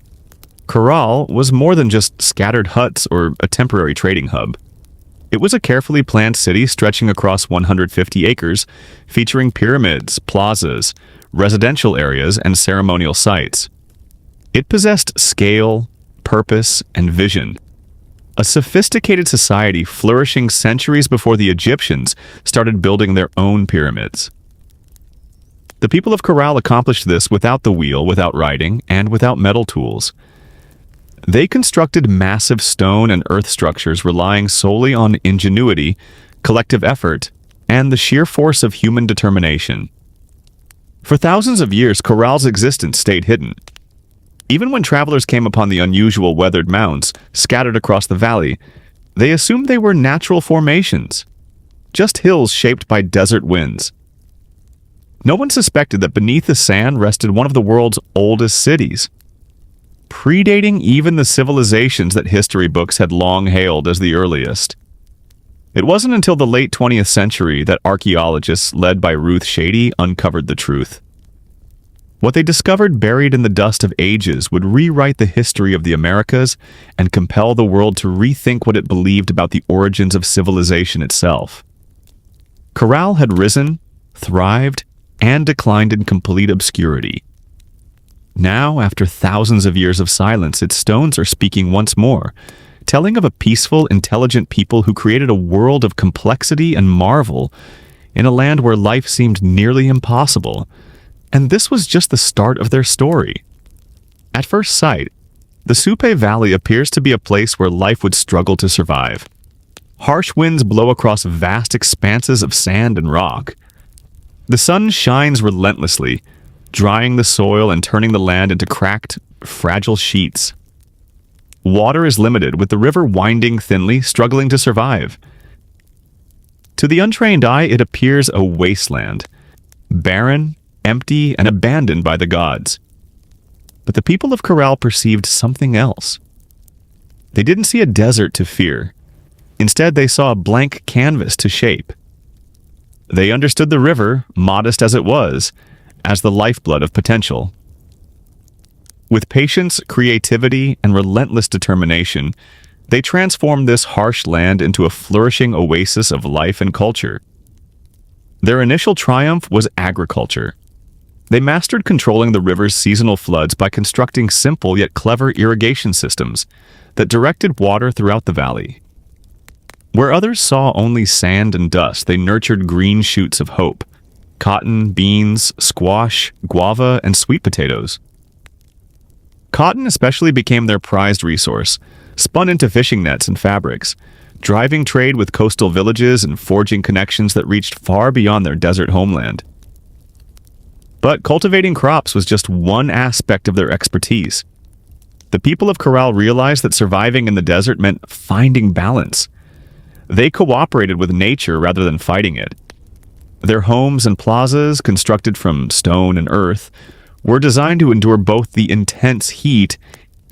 Corral was more than just scattered huts or a temporary trading hub. It was a carefully planned city stretching across 150 acres, featuring pyramids, plazas, residential areas, and ceremonial sites. It possessed scale, purpose, and vision. A sophisticated society flourishing centuries before the Egyptians started building their own pyramids. The people of Corral accomplished this without the wheel, without writing, and without metal tools. They constructed massive stone and earth structures relying solely on ingenuity, collective effort, and the sheer force of human determination. For thousands of years, Corral's existence stayed hidden. Even when travelers came upon the unusual weathered mounds scattered across the valley, they assumed they were natural formations, just hills shaped by desert winds. No one suspected that beneath the sand rested one of the world's oldest cities, predating even the civilizations that history books had long hailed as the earliest. It wasn't until the late 20th century that archaeologists, led by Ruth Shady, uncovered the truth. What they discovered buried in the dust of ages would rewrite the history of the Americas and compel the world to rethink what it believed about the origins of civilization itself. Corral had risen, thrived, and declined in complete obscurity. Now, after thousands of years of silence, its stones are speaking once more, telling of a peaceful, intelligent people who created a world of complexity and marvel in a land where life seemed nearly impossible. And this was just the start of their story. At first sight, the Supe Valley appears to be a place where life would struggle to survive. Harsh winds blow across vast expanses of sand and rock. The sun shines relentlessly, drying the soil and turning the land into cracked, fragile sheets. Water is limited, with the river winding thinly, struggling to survive. To the untrained eye, it appears a wasteland, barren, empty, and abandoned by the gods. But the people of Corral perceived something else. They didn't see a desert to fear. Instead, they saw a blank canvas to shape. They understood the river, modest as it was, as the lifeblood of potential. With patience, creativity, and relentless determination, they transformed this harsh land into a flourishing oasis of life and culture. Their initial triumph was agriculture. They mastered controlling the river's seasonal floods by constructing simple yet clever irrigation systems that directed water throughout the valley. Where others saw only sand and dust, they nurtured green shoots of hope: cotton, beans, squash, guava, and sweet potatoes. Cotton especially became their prized resource, spun into fishing nets and fabrics, driving trade with coastal villages and forging connections that reached far beyond their desert homeland. But cultivating crops was just one aspect of their expertise. The people of Corral realized that surviving in the desert meant finding balance. They cooperated with nature rather than fighting it. Their homes and plazas, constructed from stone and earth, were designed to endure both the intense heat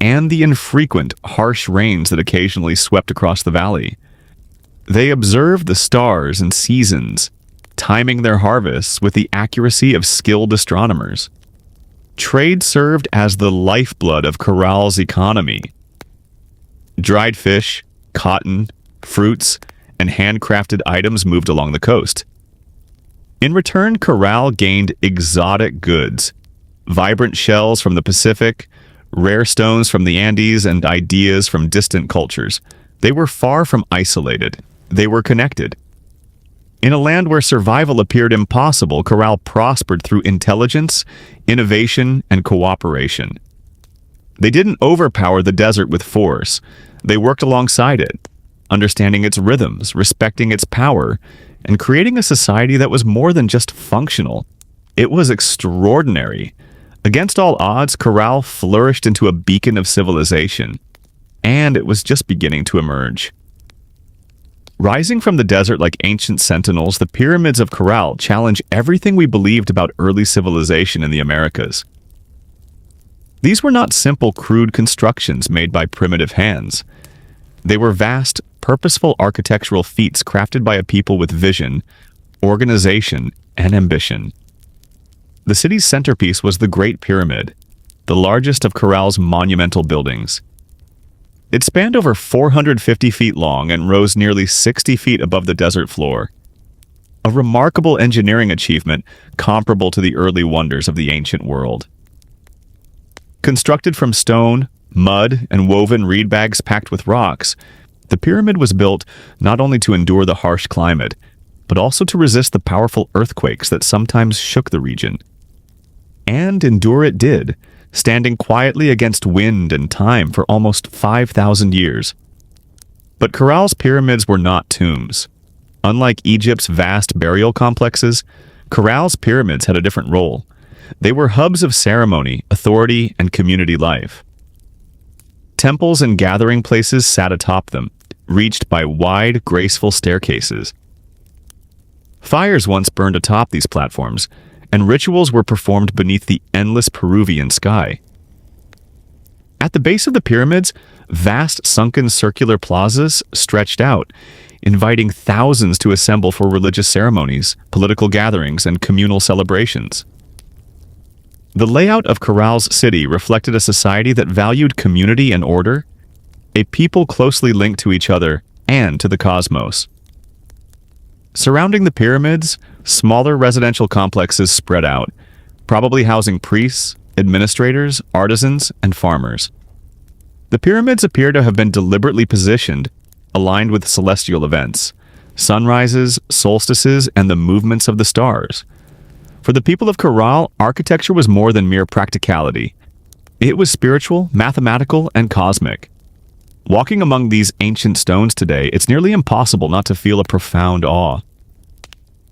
and the infrequent, harsh rains that occasionally swept across the valley. They observed the stars and seasons, timing their harvests with the accuracy of skilled astronomers. Trade served as the lifeblood of Corral's economy. Dried fish, cotton, fruits, and handcrafted items moved along the coast. In return, Corral gained exotic goods: vibrant shells from the Pacific, rare stones from the Andes, and ideas from distant cultures. They were far from isolated. They were connected. In a land where survival appeared impossible, Corral prospered through intelligence, innovation, and cooperation. They didn't overpower the desert with force. They worked alongside it, understanding its rhythms, respecting its power, and creating a society that was more than just functional. It was extraordinary. Against all odds, Corral flourished into a beacon of civilization. and it was just beginning to emerge. Rising from the desert like ancient sentinels, the pyramids of Caral challenge everything we believed about early civilization in the Americas. These were not simple, crude constructions made by primitive hands. They were vast, purposeful architectural feats crafted by a people with vision, organization, and ambition. The city's centerpiece was the Great Pyramid, the largest of Caral's monumental buildings. It spanned over 450 feet long and rose nearly 60 feet above the desert floor. A remarkable engineering achievement comparable to the early wonders of the ancient world. Constructed from stone, mud, and woven reed bags packed with rocks, the pyramid was built not only to endure the harsh climate, but also to resist the powerful earthquakes that sometimes shook the region. And endure it did, standing quietly against wind and time for almost 5,000 years. But Caral's pyramids were not tombs. Unlike Egypt's vast burial complexes, Caral's pyramids had a different role. They were hubs of ceremony, authority, and community life. Temples and gathering places sat atop them, reached by wide, graceful staircases. Fires once burned atop these platforms, and rituals were performed beneath the endless Peruvian sky. At the base of the pyramids, vast sunken circular plazas stretched out, inviting thousands to assemble for religious ceremonies, political gatherings, and communal celebrations. The layout of Caral's city reflected a society that valued community and order, a people closely linked to each other and to the cosmos. Surrounding the pyramids, smaller residential complexes spread out, probably housing priests, administrators, artisans, and farmers. The pyramids appear to have been deliberately positioned, aligned with celestial events, sunrises, solstices, and the movements of the stars. For the people of Caral, architecture was more than mere practicality. It was spiritual, mathematical, and cosmic. Walking among these ancient stones today, it's nearly impossible not to feel a profound awe.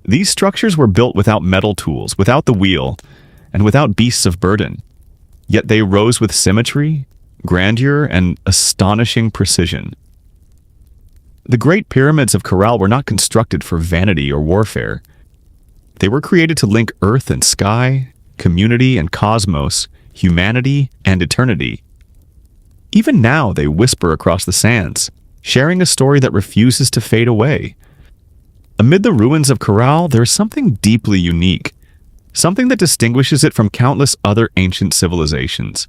These structures were built without metal tools, without the wheel, and without beasts of burden. Yet they rose with symmetry, grandeur, and astonishing precision. The Great Pyramids of Caral were not constructed for vanity or warfare. They were created to link earth and sky, community and cosmos, humanity and eternity. Even now they whisper across the sands, sharing a story that refuses to fade away. Amid the ruins of Caral, there is something deeply unique, something that distinguishes it from countless other ancient civilizations.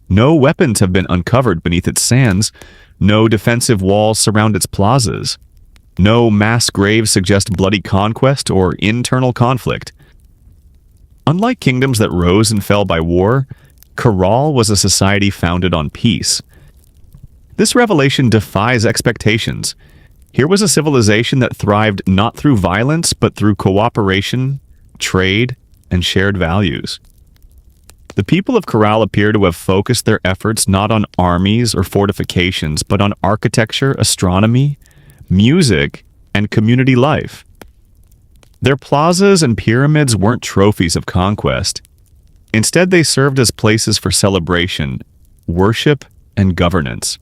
No weapons have been uncovered beneath its sands, no defensive walls surround its plazas. No mass graves suggest bloody conquest or internal conflict. Unlike kingdoms that rose and fell by war, Caral was a society founded on peace. This revelation defies expectations. Here was a civilization that thrived not through violence, but through cooperation, trade, and shared values. The people of Caral appear to have focused their efforts not on armies or fortifications, but on architecture, astronomy, music, and community life. Their plazas and pyramids weren't trophies of conquest. Instead, they served as places for celebration, worship, and governance.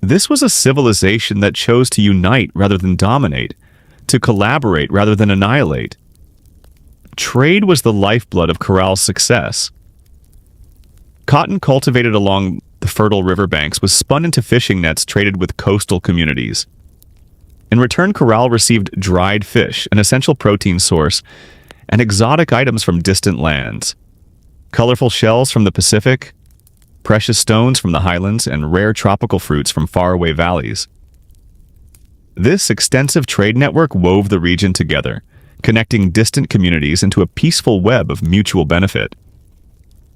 This was a civilization that chose to unite rather than dominate, to collaborate rather than annihilate. Trade was the lifeblood of Caral's success. Cotton cultivated along the fertile riverbanks was spun into fishing nets traded with coastal communities. In return, Caral received dried fish, an essential protein source, and exotic items from distant lands. Colorful shells from the Pacific, precious stones from the highlands, and rare tropical fruits from faraway valleys. This extensive trade network wove the region together, connecting distant communities into a peaceful web of mutual benefit.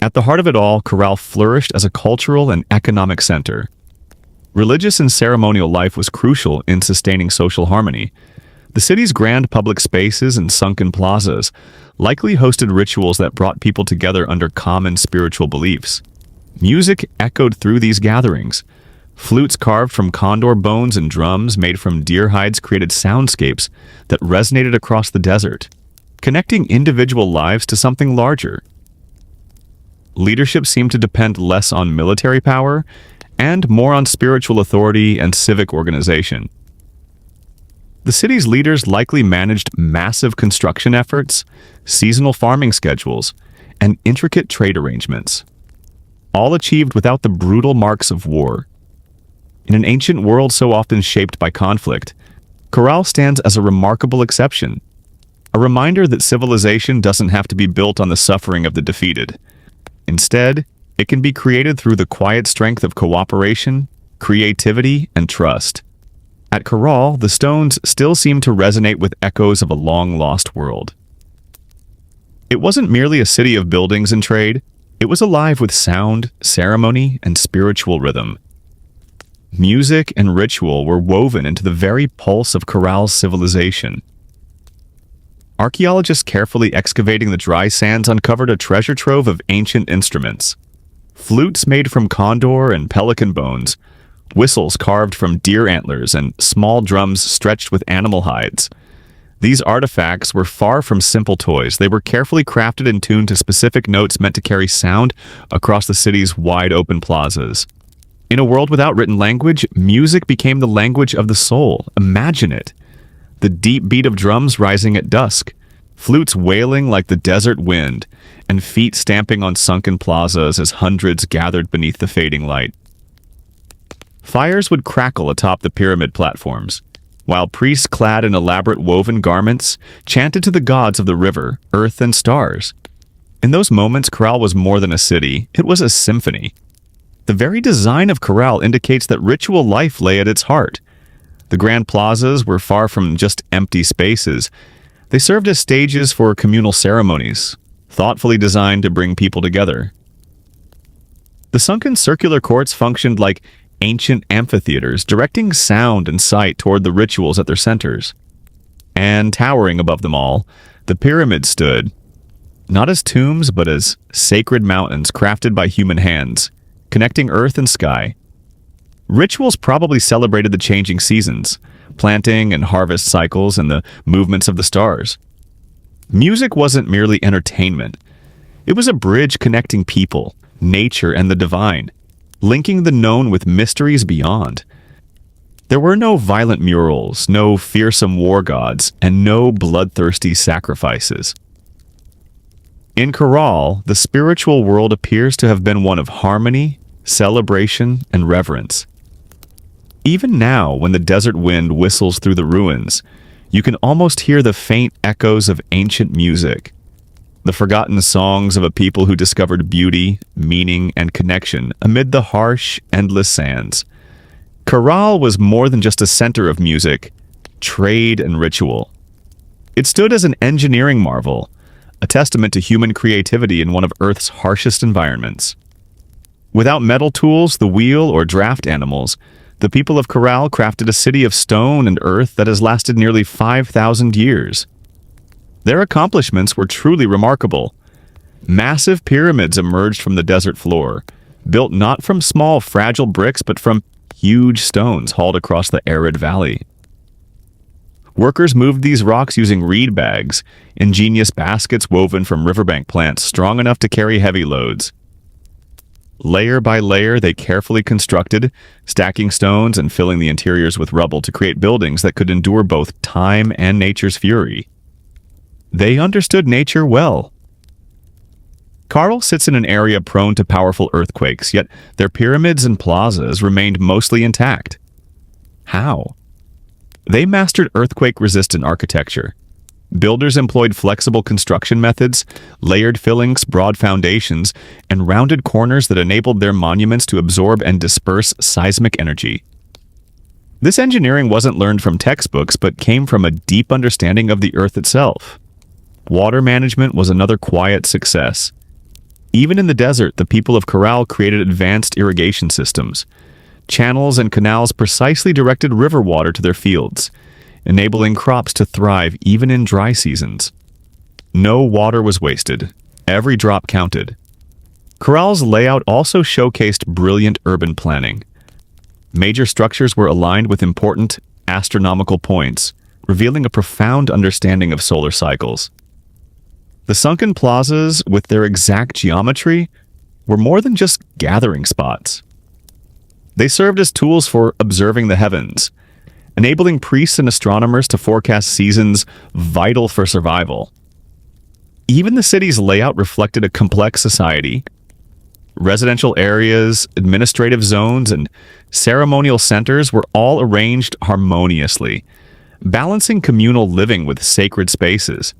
At the heart of it all, Caral flourished as a cultural and economic center. Religious and ceremonial life was crucial in sustaining social harmony. The city's grand public spaces and sunken plazas likely hosted rituals that brought people together under common spiritual beliefs. Music echoed through these gatherings. Flutes carved from condor bones and drums made from deer hides created soundscapes that resonated across the desert, connecting individual lives to something larger. Leadership seemed to depend less on military power and more on spiritual authority and civic organization. The city's leaders likely managed massive construction efforts, seasonal farming schedules, and intricate trade arrangements, all achieved without the brutal marks of war. In an ancient world so often shaped by conflict, Corral stands as a remarkable exception, a reminder that civilization doesn't have to be built on the suffering of the defeated. Instead, it can be created through the quiet strength of cooperation, creativity, and trust. At Corral, the stones still seem to resonate with echoes of a long-lost world. It wasn't merely a city of buildings and trade, it was alive with sound, ceremony, and spiritual rhythm. Music and ritual were woven into the very pulse of Corral's civilization. Archaeologists carefully excavating the dry sands uncovered a treasure trove of ancient instruments. Flutes made from condor and pelican bones, whistles carved from deer antlers, and small drums stretched with animal hides. These artifacts were far from simple toys. They were carefully crafted and tuned to specific notes meant to carry sound across the city's wide-open plazas. In a world without written language, music became the language of the soul. Imagine it. The deep beat of drums rising at dusk, flutes wailing like the desert wind, and feet stamping on sunken plazas as hundreds gathered beneath the fading light. Fires would crackle atop the pyramid platforms, while priests clad in elaborate woven garments chanted to the gods of the river, earth, and stars. In those moments, Corral was more than a city, it was a symphony. The very design of Corral indicates that ritual life lay at its heart. The grand plazas were far from just empty spaces. They served as stages for communal ceremonies, thoughtfully designed to bring people together. The sunken circular courts functioned like ancient amphitheaters, directing sound and sight toward the rituals at their centers. And towering above them all, the pyramids stood, not as tombs, but as sacred mountains crafted by human hands, connecting earth and sky. Rituals probably celebrated the changing seasons, planting and harvest cycles, and the movements of the stars. Music wasn't merely entertainment. It was a bridge connecting people, nature, and the divine, linking the known with mysteries beyond. There were no violent murals, no fearsome war gods, and no bloodthirsty sacrifices. In Corral, the spiritual world appears to have been one of harmony, celebration, and reverence. Even now, when the desert wind whistles through the ruins, you can almost hear the faint echoes of ancient music, the forgotten songs of a people who discovered beauty, meaning, and connection amid the harsh, endless sands. Corral was more than just a center of music, trade, and ritual. It stood as an engineering marvel, a testament to human creativity in one of Earth's harshest environments. Without metal tools, the wheel, or draft animals, the people of Corral crafted a city of stone and earth that has lasted nearly 5,000 years. Their accomplishments were truly remarkable. Massive pyramids emerged from the desert floor, built not from small, fragile bricks, but from huge stones hauled across the arid valley. Workers moved these rocks using reed bags, ingenious baskets woven from riverbank plants strong enough to carry heavy loads. Layer by layer, they carefully constructed, stacking stones and filling the interiors with rubble to create buildings that could endure both time and nature's fury. They understood nature well. Corral sits in an area prone to powerful earthquakes, yet their pyramids and plazas remained mostly intact. How? They mastered earthquake-resistant architecture. Builders employed flexible construction methods, layered fillings, broad foundations, and rounded corners that enabled their monuments to absorb and disperse seismic energy. This engineering wasn't learned from textbooks, but came from a deep understanding of the earth itself. Water management was another quiet success. Even in the desert, the people of Corral created advanced irrigation systems. Channels and canals precisely directed river water to their fields, enabling crops to thrive even in dry seasons. No water was wasted. Every drop counted. Corral's layout also showcased brilliant urban planning. Major structures were aligned with important astronomical points, revealing a profound understanding of solar cycles. The sunken plazas, with their exact geometry, were more than just gathering spots. They served as tools for observing the heavens, enabling priests and astronomers to forecast seasons vital for survival. Even the city's layout reflected a complex society. Residential areas, administrative zones, and ceremonial centers were all arranged harmoniously, balancing communal living with sacred spaces.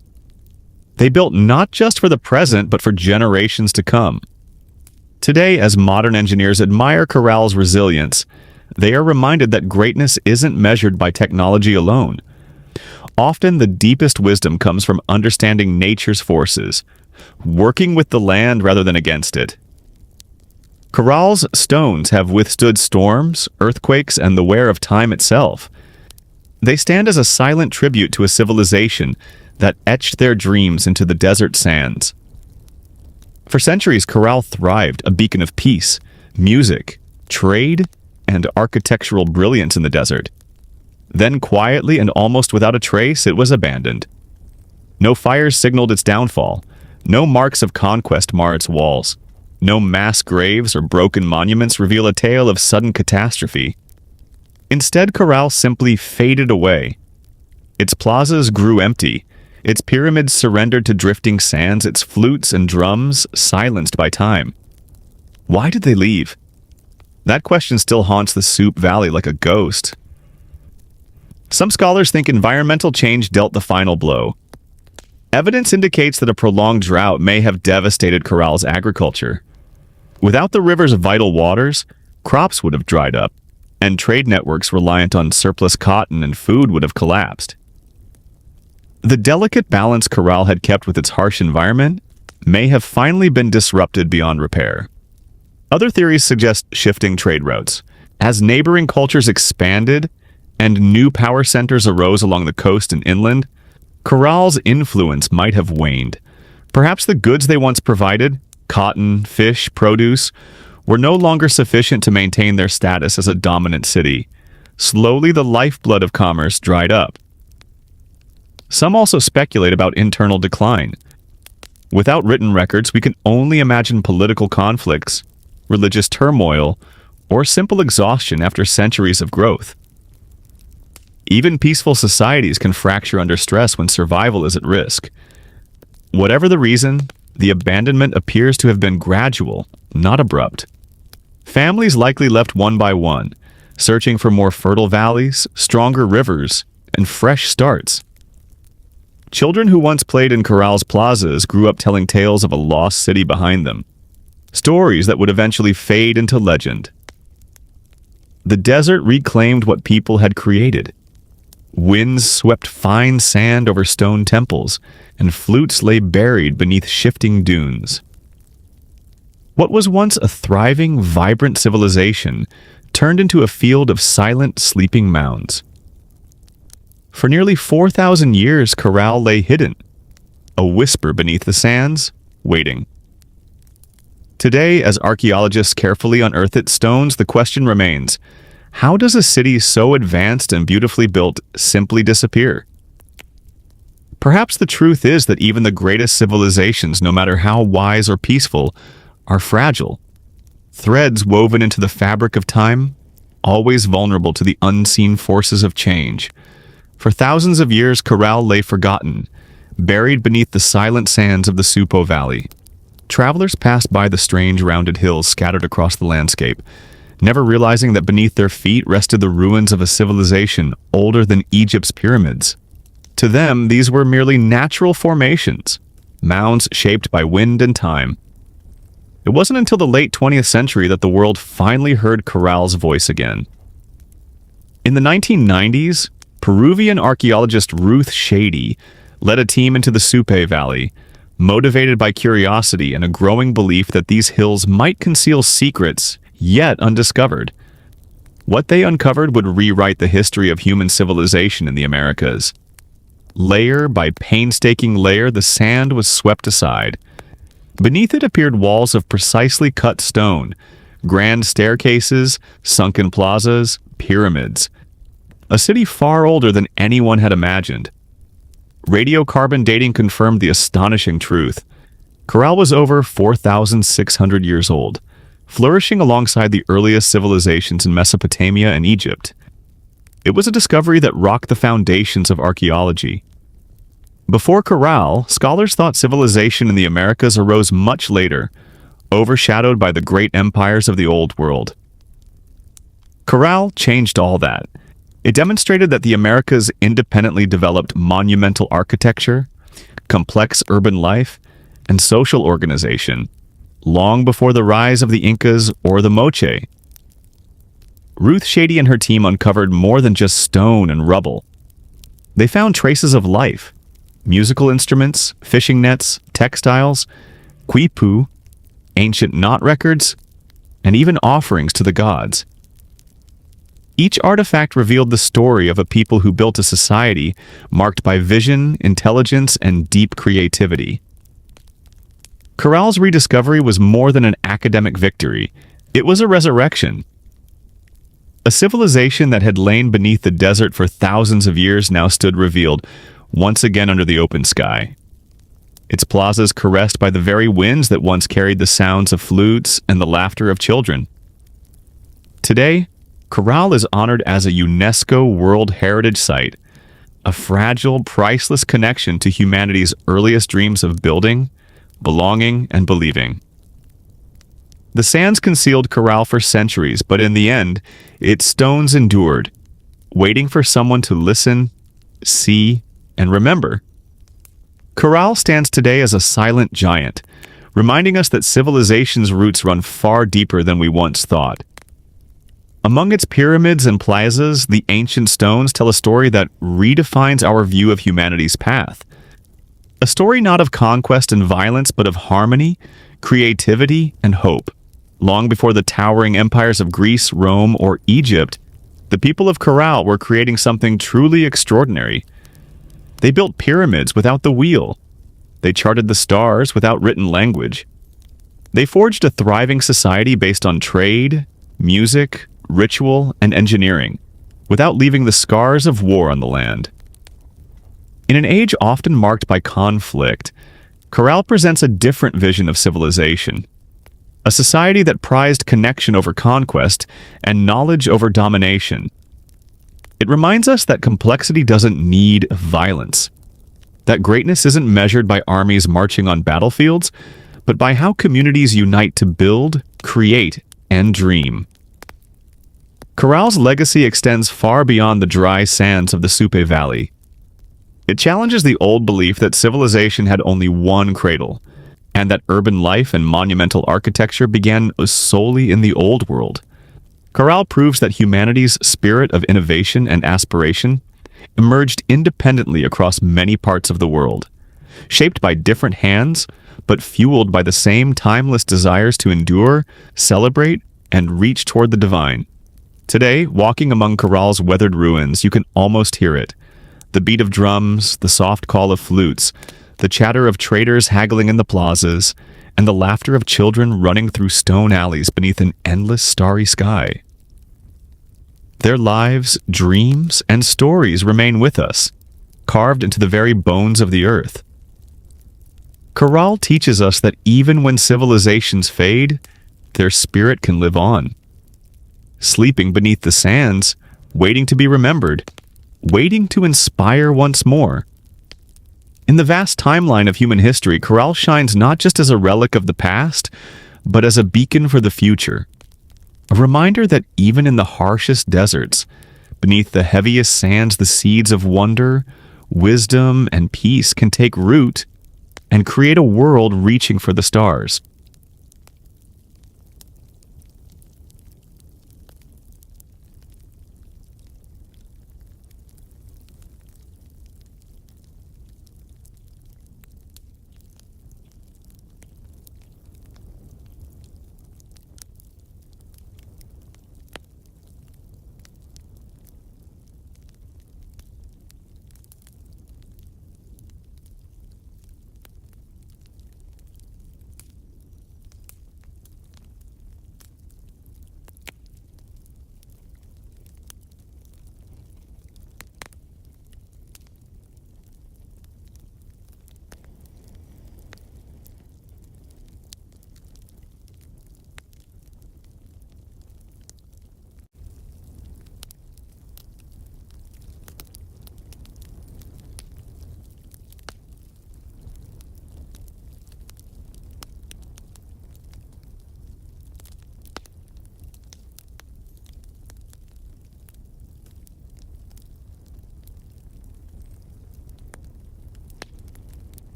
They built not just for the present, but for generations to come. Today, as modern engineers admire Corral's resilience, they are reminded that greatness isn't measured by technology alone. Often, the deepest wisdom comes from understanding nature's forces, working with the land rather than against it. Corral's stones have withstood storms, earthquakes, and the wear of time itself. They stand as a silent tribute to a civilization that etched their dreams into the desert sands. For centuries, Corral thrived, a beacon of peace, music, trade, and architectural brilliance in the desert. Then quietly and almost without a trace, it was abandoned. No fires signaled its downfall. No marks of conquest mar its walls. No mass graves or broken monuments reveal a tale of sudden catastrophe. Instead, Corral simply faded away. Its plazas grew empty. Its pyramids surrendered to drifting sands, its flutes and drums silenced by time. Why did they leave? That question still haunts the Soup Valley like a ghost. Some scholars think environmental change dealt the final blow. Evidence indicates that a prolonged drought may have devastated Corral's agriculture. Without the river's vital waters, crops would have dried up, and trade networks reliant on surplus cotton and food would have collapsed. The delicate balance Corral had kept with its harsh environment may have finally been disrupted beyond repair. Other theories suggest shifting trade routes. As neighboring cultures expanded and new power centers arose along the coast and inland, Corral's influence might have waned. Perhaps the goods they once provided, cotton, fish, produce, were no longer sufficient to maintain their status as a dominant city. Slowly, the lifeblood of commerce dried up. Some also speculate about internal decline. Without written records, we can only imagine political conflicts, religious turmoil, or simple exhaustion after centuries of growth. Even peaceful societies can fracture under stress when survival is at risk. Whatever the reason, the abandonment appears to have been gradual, not abrupt. Families likely left one by one, searching for more fertile valleys, stronger rivers, and fresh starts. Children who once played in Corral's plazas grew up telling tales of a lost city behind them, stories that would eventually fade into legend. The desert reclaimed what people had created. Winds swept fine sand over stone temples, and flutes lay buried beneath shifting dunes. What was once a thriving, vibrant civilization turned into a field of silent, sleeping mounds. For nearly 4,000 years, Corral lay hidden, a whisper beneath the sands, waiting. Today, as archaeologists carefully unearth its stones, the question remains, how does a city so advanced and beautifully built simply disappear? Perhaps the truth is that even the greatest civilizations, no matter how wise or peaceful, are fragile. Threads woven into the fabric of time, always vulnerable to the unseen forces of change. For thousands of years, Corral lay forgotten, buried beneath the silent sands of the Supo Valley. Travelers passed by the strange rounded hills scattered across the landscape, never realizing that beneath their feet rested the ruins of a civilization older than Egypt's pyramids. To them, these were merely natural formations, mounds shaped by wind and time. It wasn't until the late 20th century that the world finally heard Corral's voice again. In the 1990s, Peruvian archaeologist Ruth Shady led a team into the Supe Valley, motivated by curiosity and a growing belief that these hills might conceal secrets yet undiscovered. What they uncovered would rewrite the history of human civilization in the Americas. Layer by painstaking layer, the sand was swept aside. Beneath it appeared walls of precisely cut stone, grand staircases, sunken plazas, pyramids. A city far older than anyone had imagined. Radiocarbon dating confirmed the astonishing truth. Corral was over 4,600 years old, flourishing alongside the earliest civilizations in Mesopotamia and Egypt. It was a discovery that rocked the foundations of archaeology. Before Corral, scholars thought civilization in the Americas arose much later, overshadowed by the great empires of the Old World. Corral changed all that. It demonstrated that the Americas independently developed monumental architecture, complex urban life, and social organization, long before the rise of the Incas or the Moche. Ruth Shady and her team uncovered more than just stone and rubble. They found traces of life, musical instruments, fishing nets, textiles, quipu, ancient knot records, and even offerings to the gods. Each artifact revealed the story of a people who built a society marked by vision, intelligence, and deep creativity. Corral's rediscovery was more than an academic victory. It was a resurrection. A civilization that had lain beneath the desert for thousands of years now stood revealed, once again under the open sky. Its plazas caressed by the very winds that once carried the sounds of flutes and the laughter of children. Today, Corral is honored as a UNESCO World Heritage Site, a fragile, priceless connection to humanity's earliest dreams of building, belonging, and believing. The sands concealed Corral for centuries, but in the end, its stones endured, waiting for someone to listen, see, and remember. Corral stands today as a silent giant, reminding us that civilization's roots run far deeper than we once thought. Among its pyramids and plazas, the ancient stones tell a story that redefines our view of humanity's path. A story not of conquest and violence, but of harmony, creativity, and hope. Long before the towering empires of Greece, Rome, or Egypt, the people of Corral were creating something truly extraordinary. They built pyramids without the wheel. They charted the stars without written language. They forged a thriving society based on trade, music, ritual, and engineering, without leaving the scars of war on the land. In an age often marked by conflict, Corral presents a different vision of civilization. A society that prized connection over conquest and knowledge over domination. It reminds us that complexity doesn't need violence. That greatness isn't measured by armies marching on battlefields, but by how communities unite to build, create, and dream. Corral's legacy extends far beyond the dry sands of the Supe Valley. It challenges the old belief that civilization had only one cradle, and that urban life and monumental architecture began solely in the Old World. Corral proves that humanity's spirit of innovation and aspiration emerged independently across many parts of the world, shaped by different hands, but fueled by the same timeless desires to endure, celebrate, and reach toward the divine. Today, walking among Corral's weathered ruins, you can almost hear it. The beat of drums, the soft call of flutes, the chatter of traders haggling in the plazas, and the laughter of children running through stone alleys beneath an endless starry sky. Their lives, dreams, and stories remain with us, carved into the very bones of the earth. Corral teaches us that even when civilizations fade, their spirit can live on. Sleeping beneath the sands, waiting to be remembered, waiting to inspire once more. In the vast timeline of human history, Corral shines not just as a relic of the past, but as a beacon for the future. A reminder that even in the harshest deserts, beneath the heaviest sands, the seeds of wonder, wisdom, and peace can take root and create a world reaching for the stars.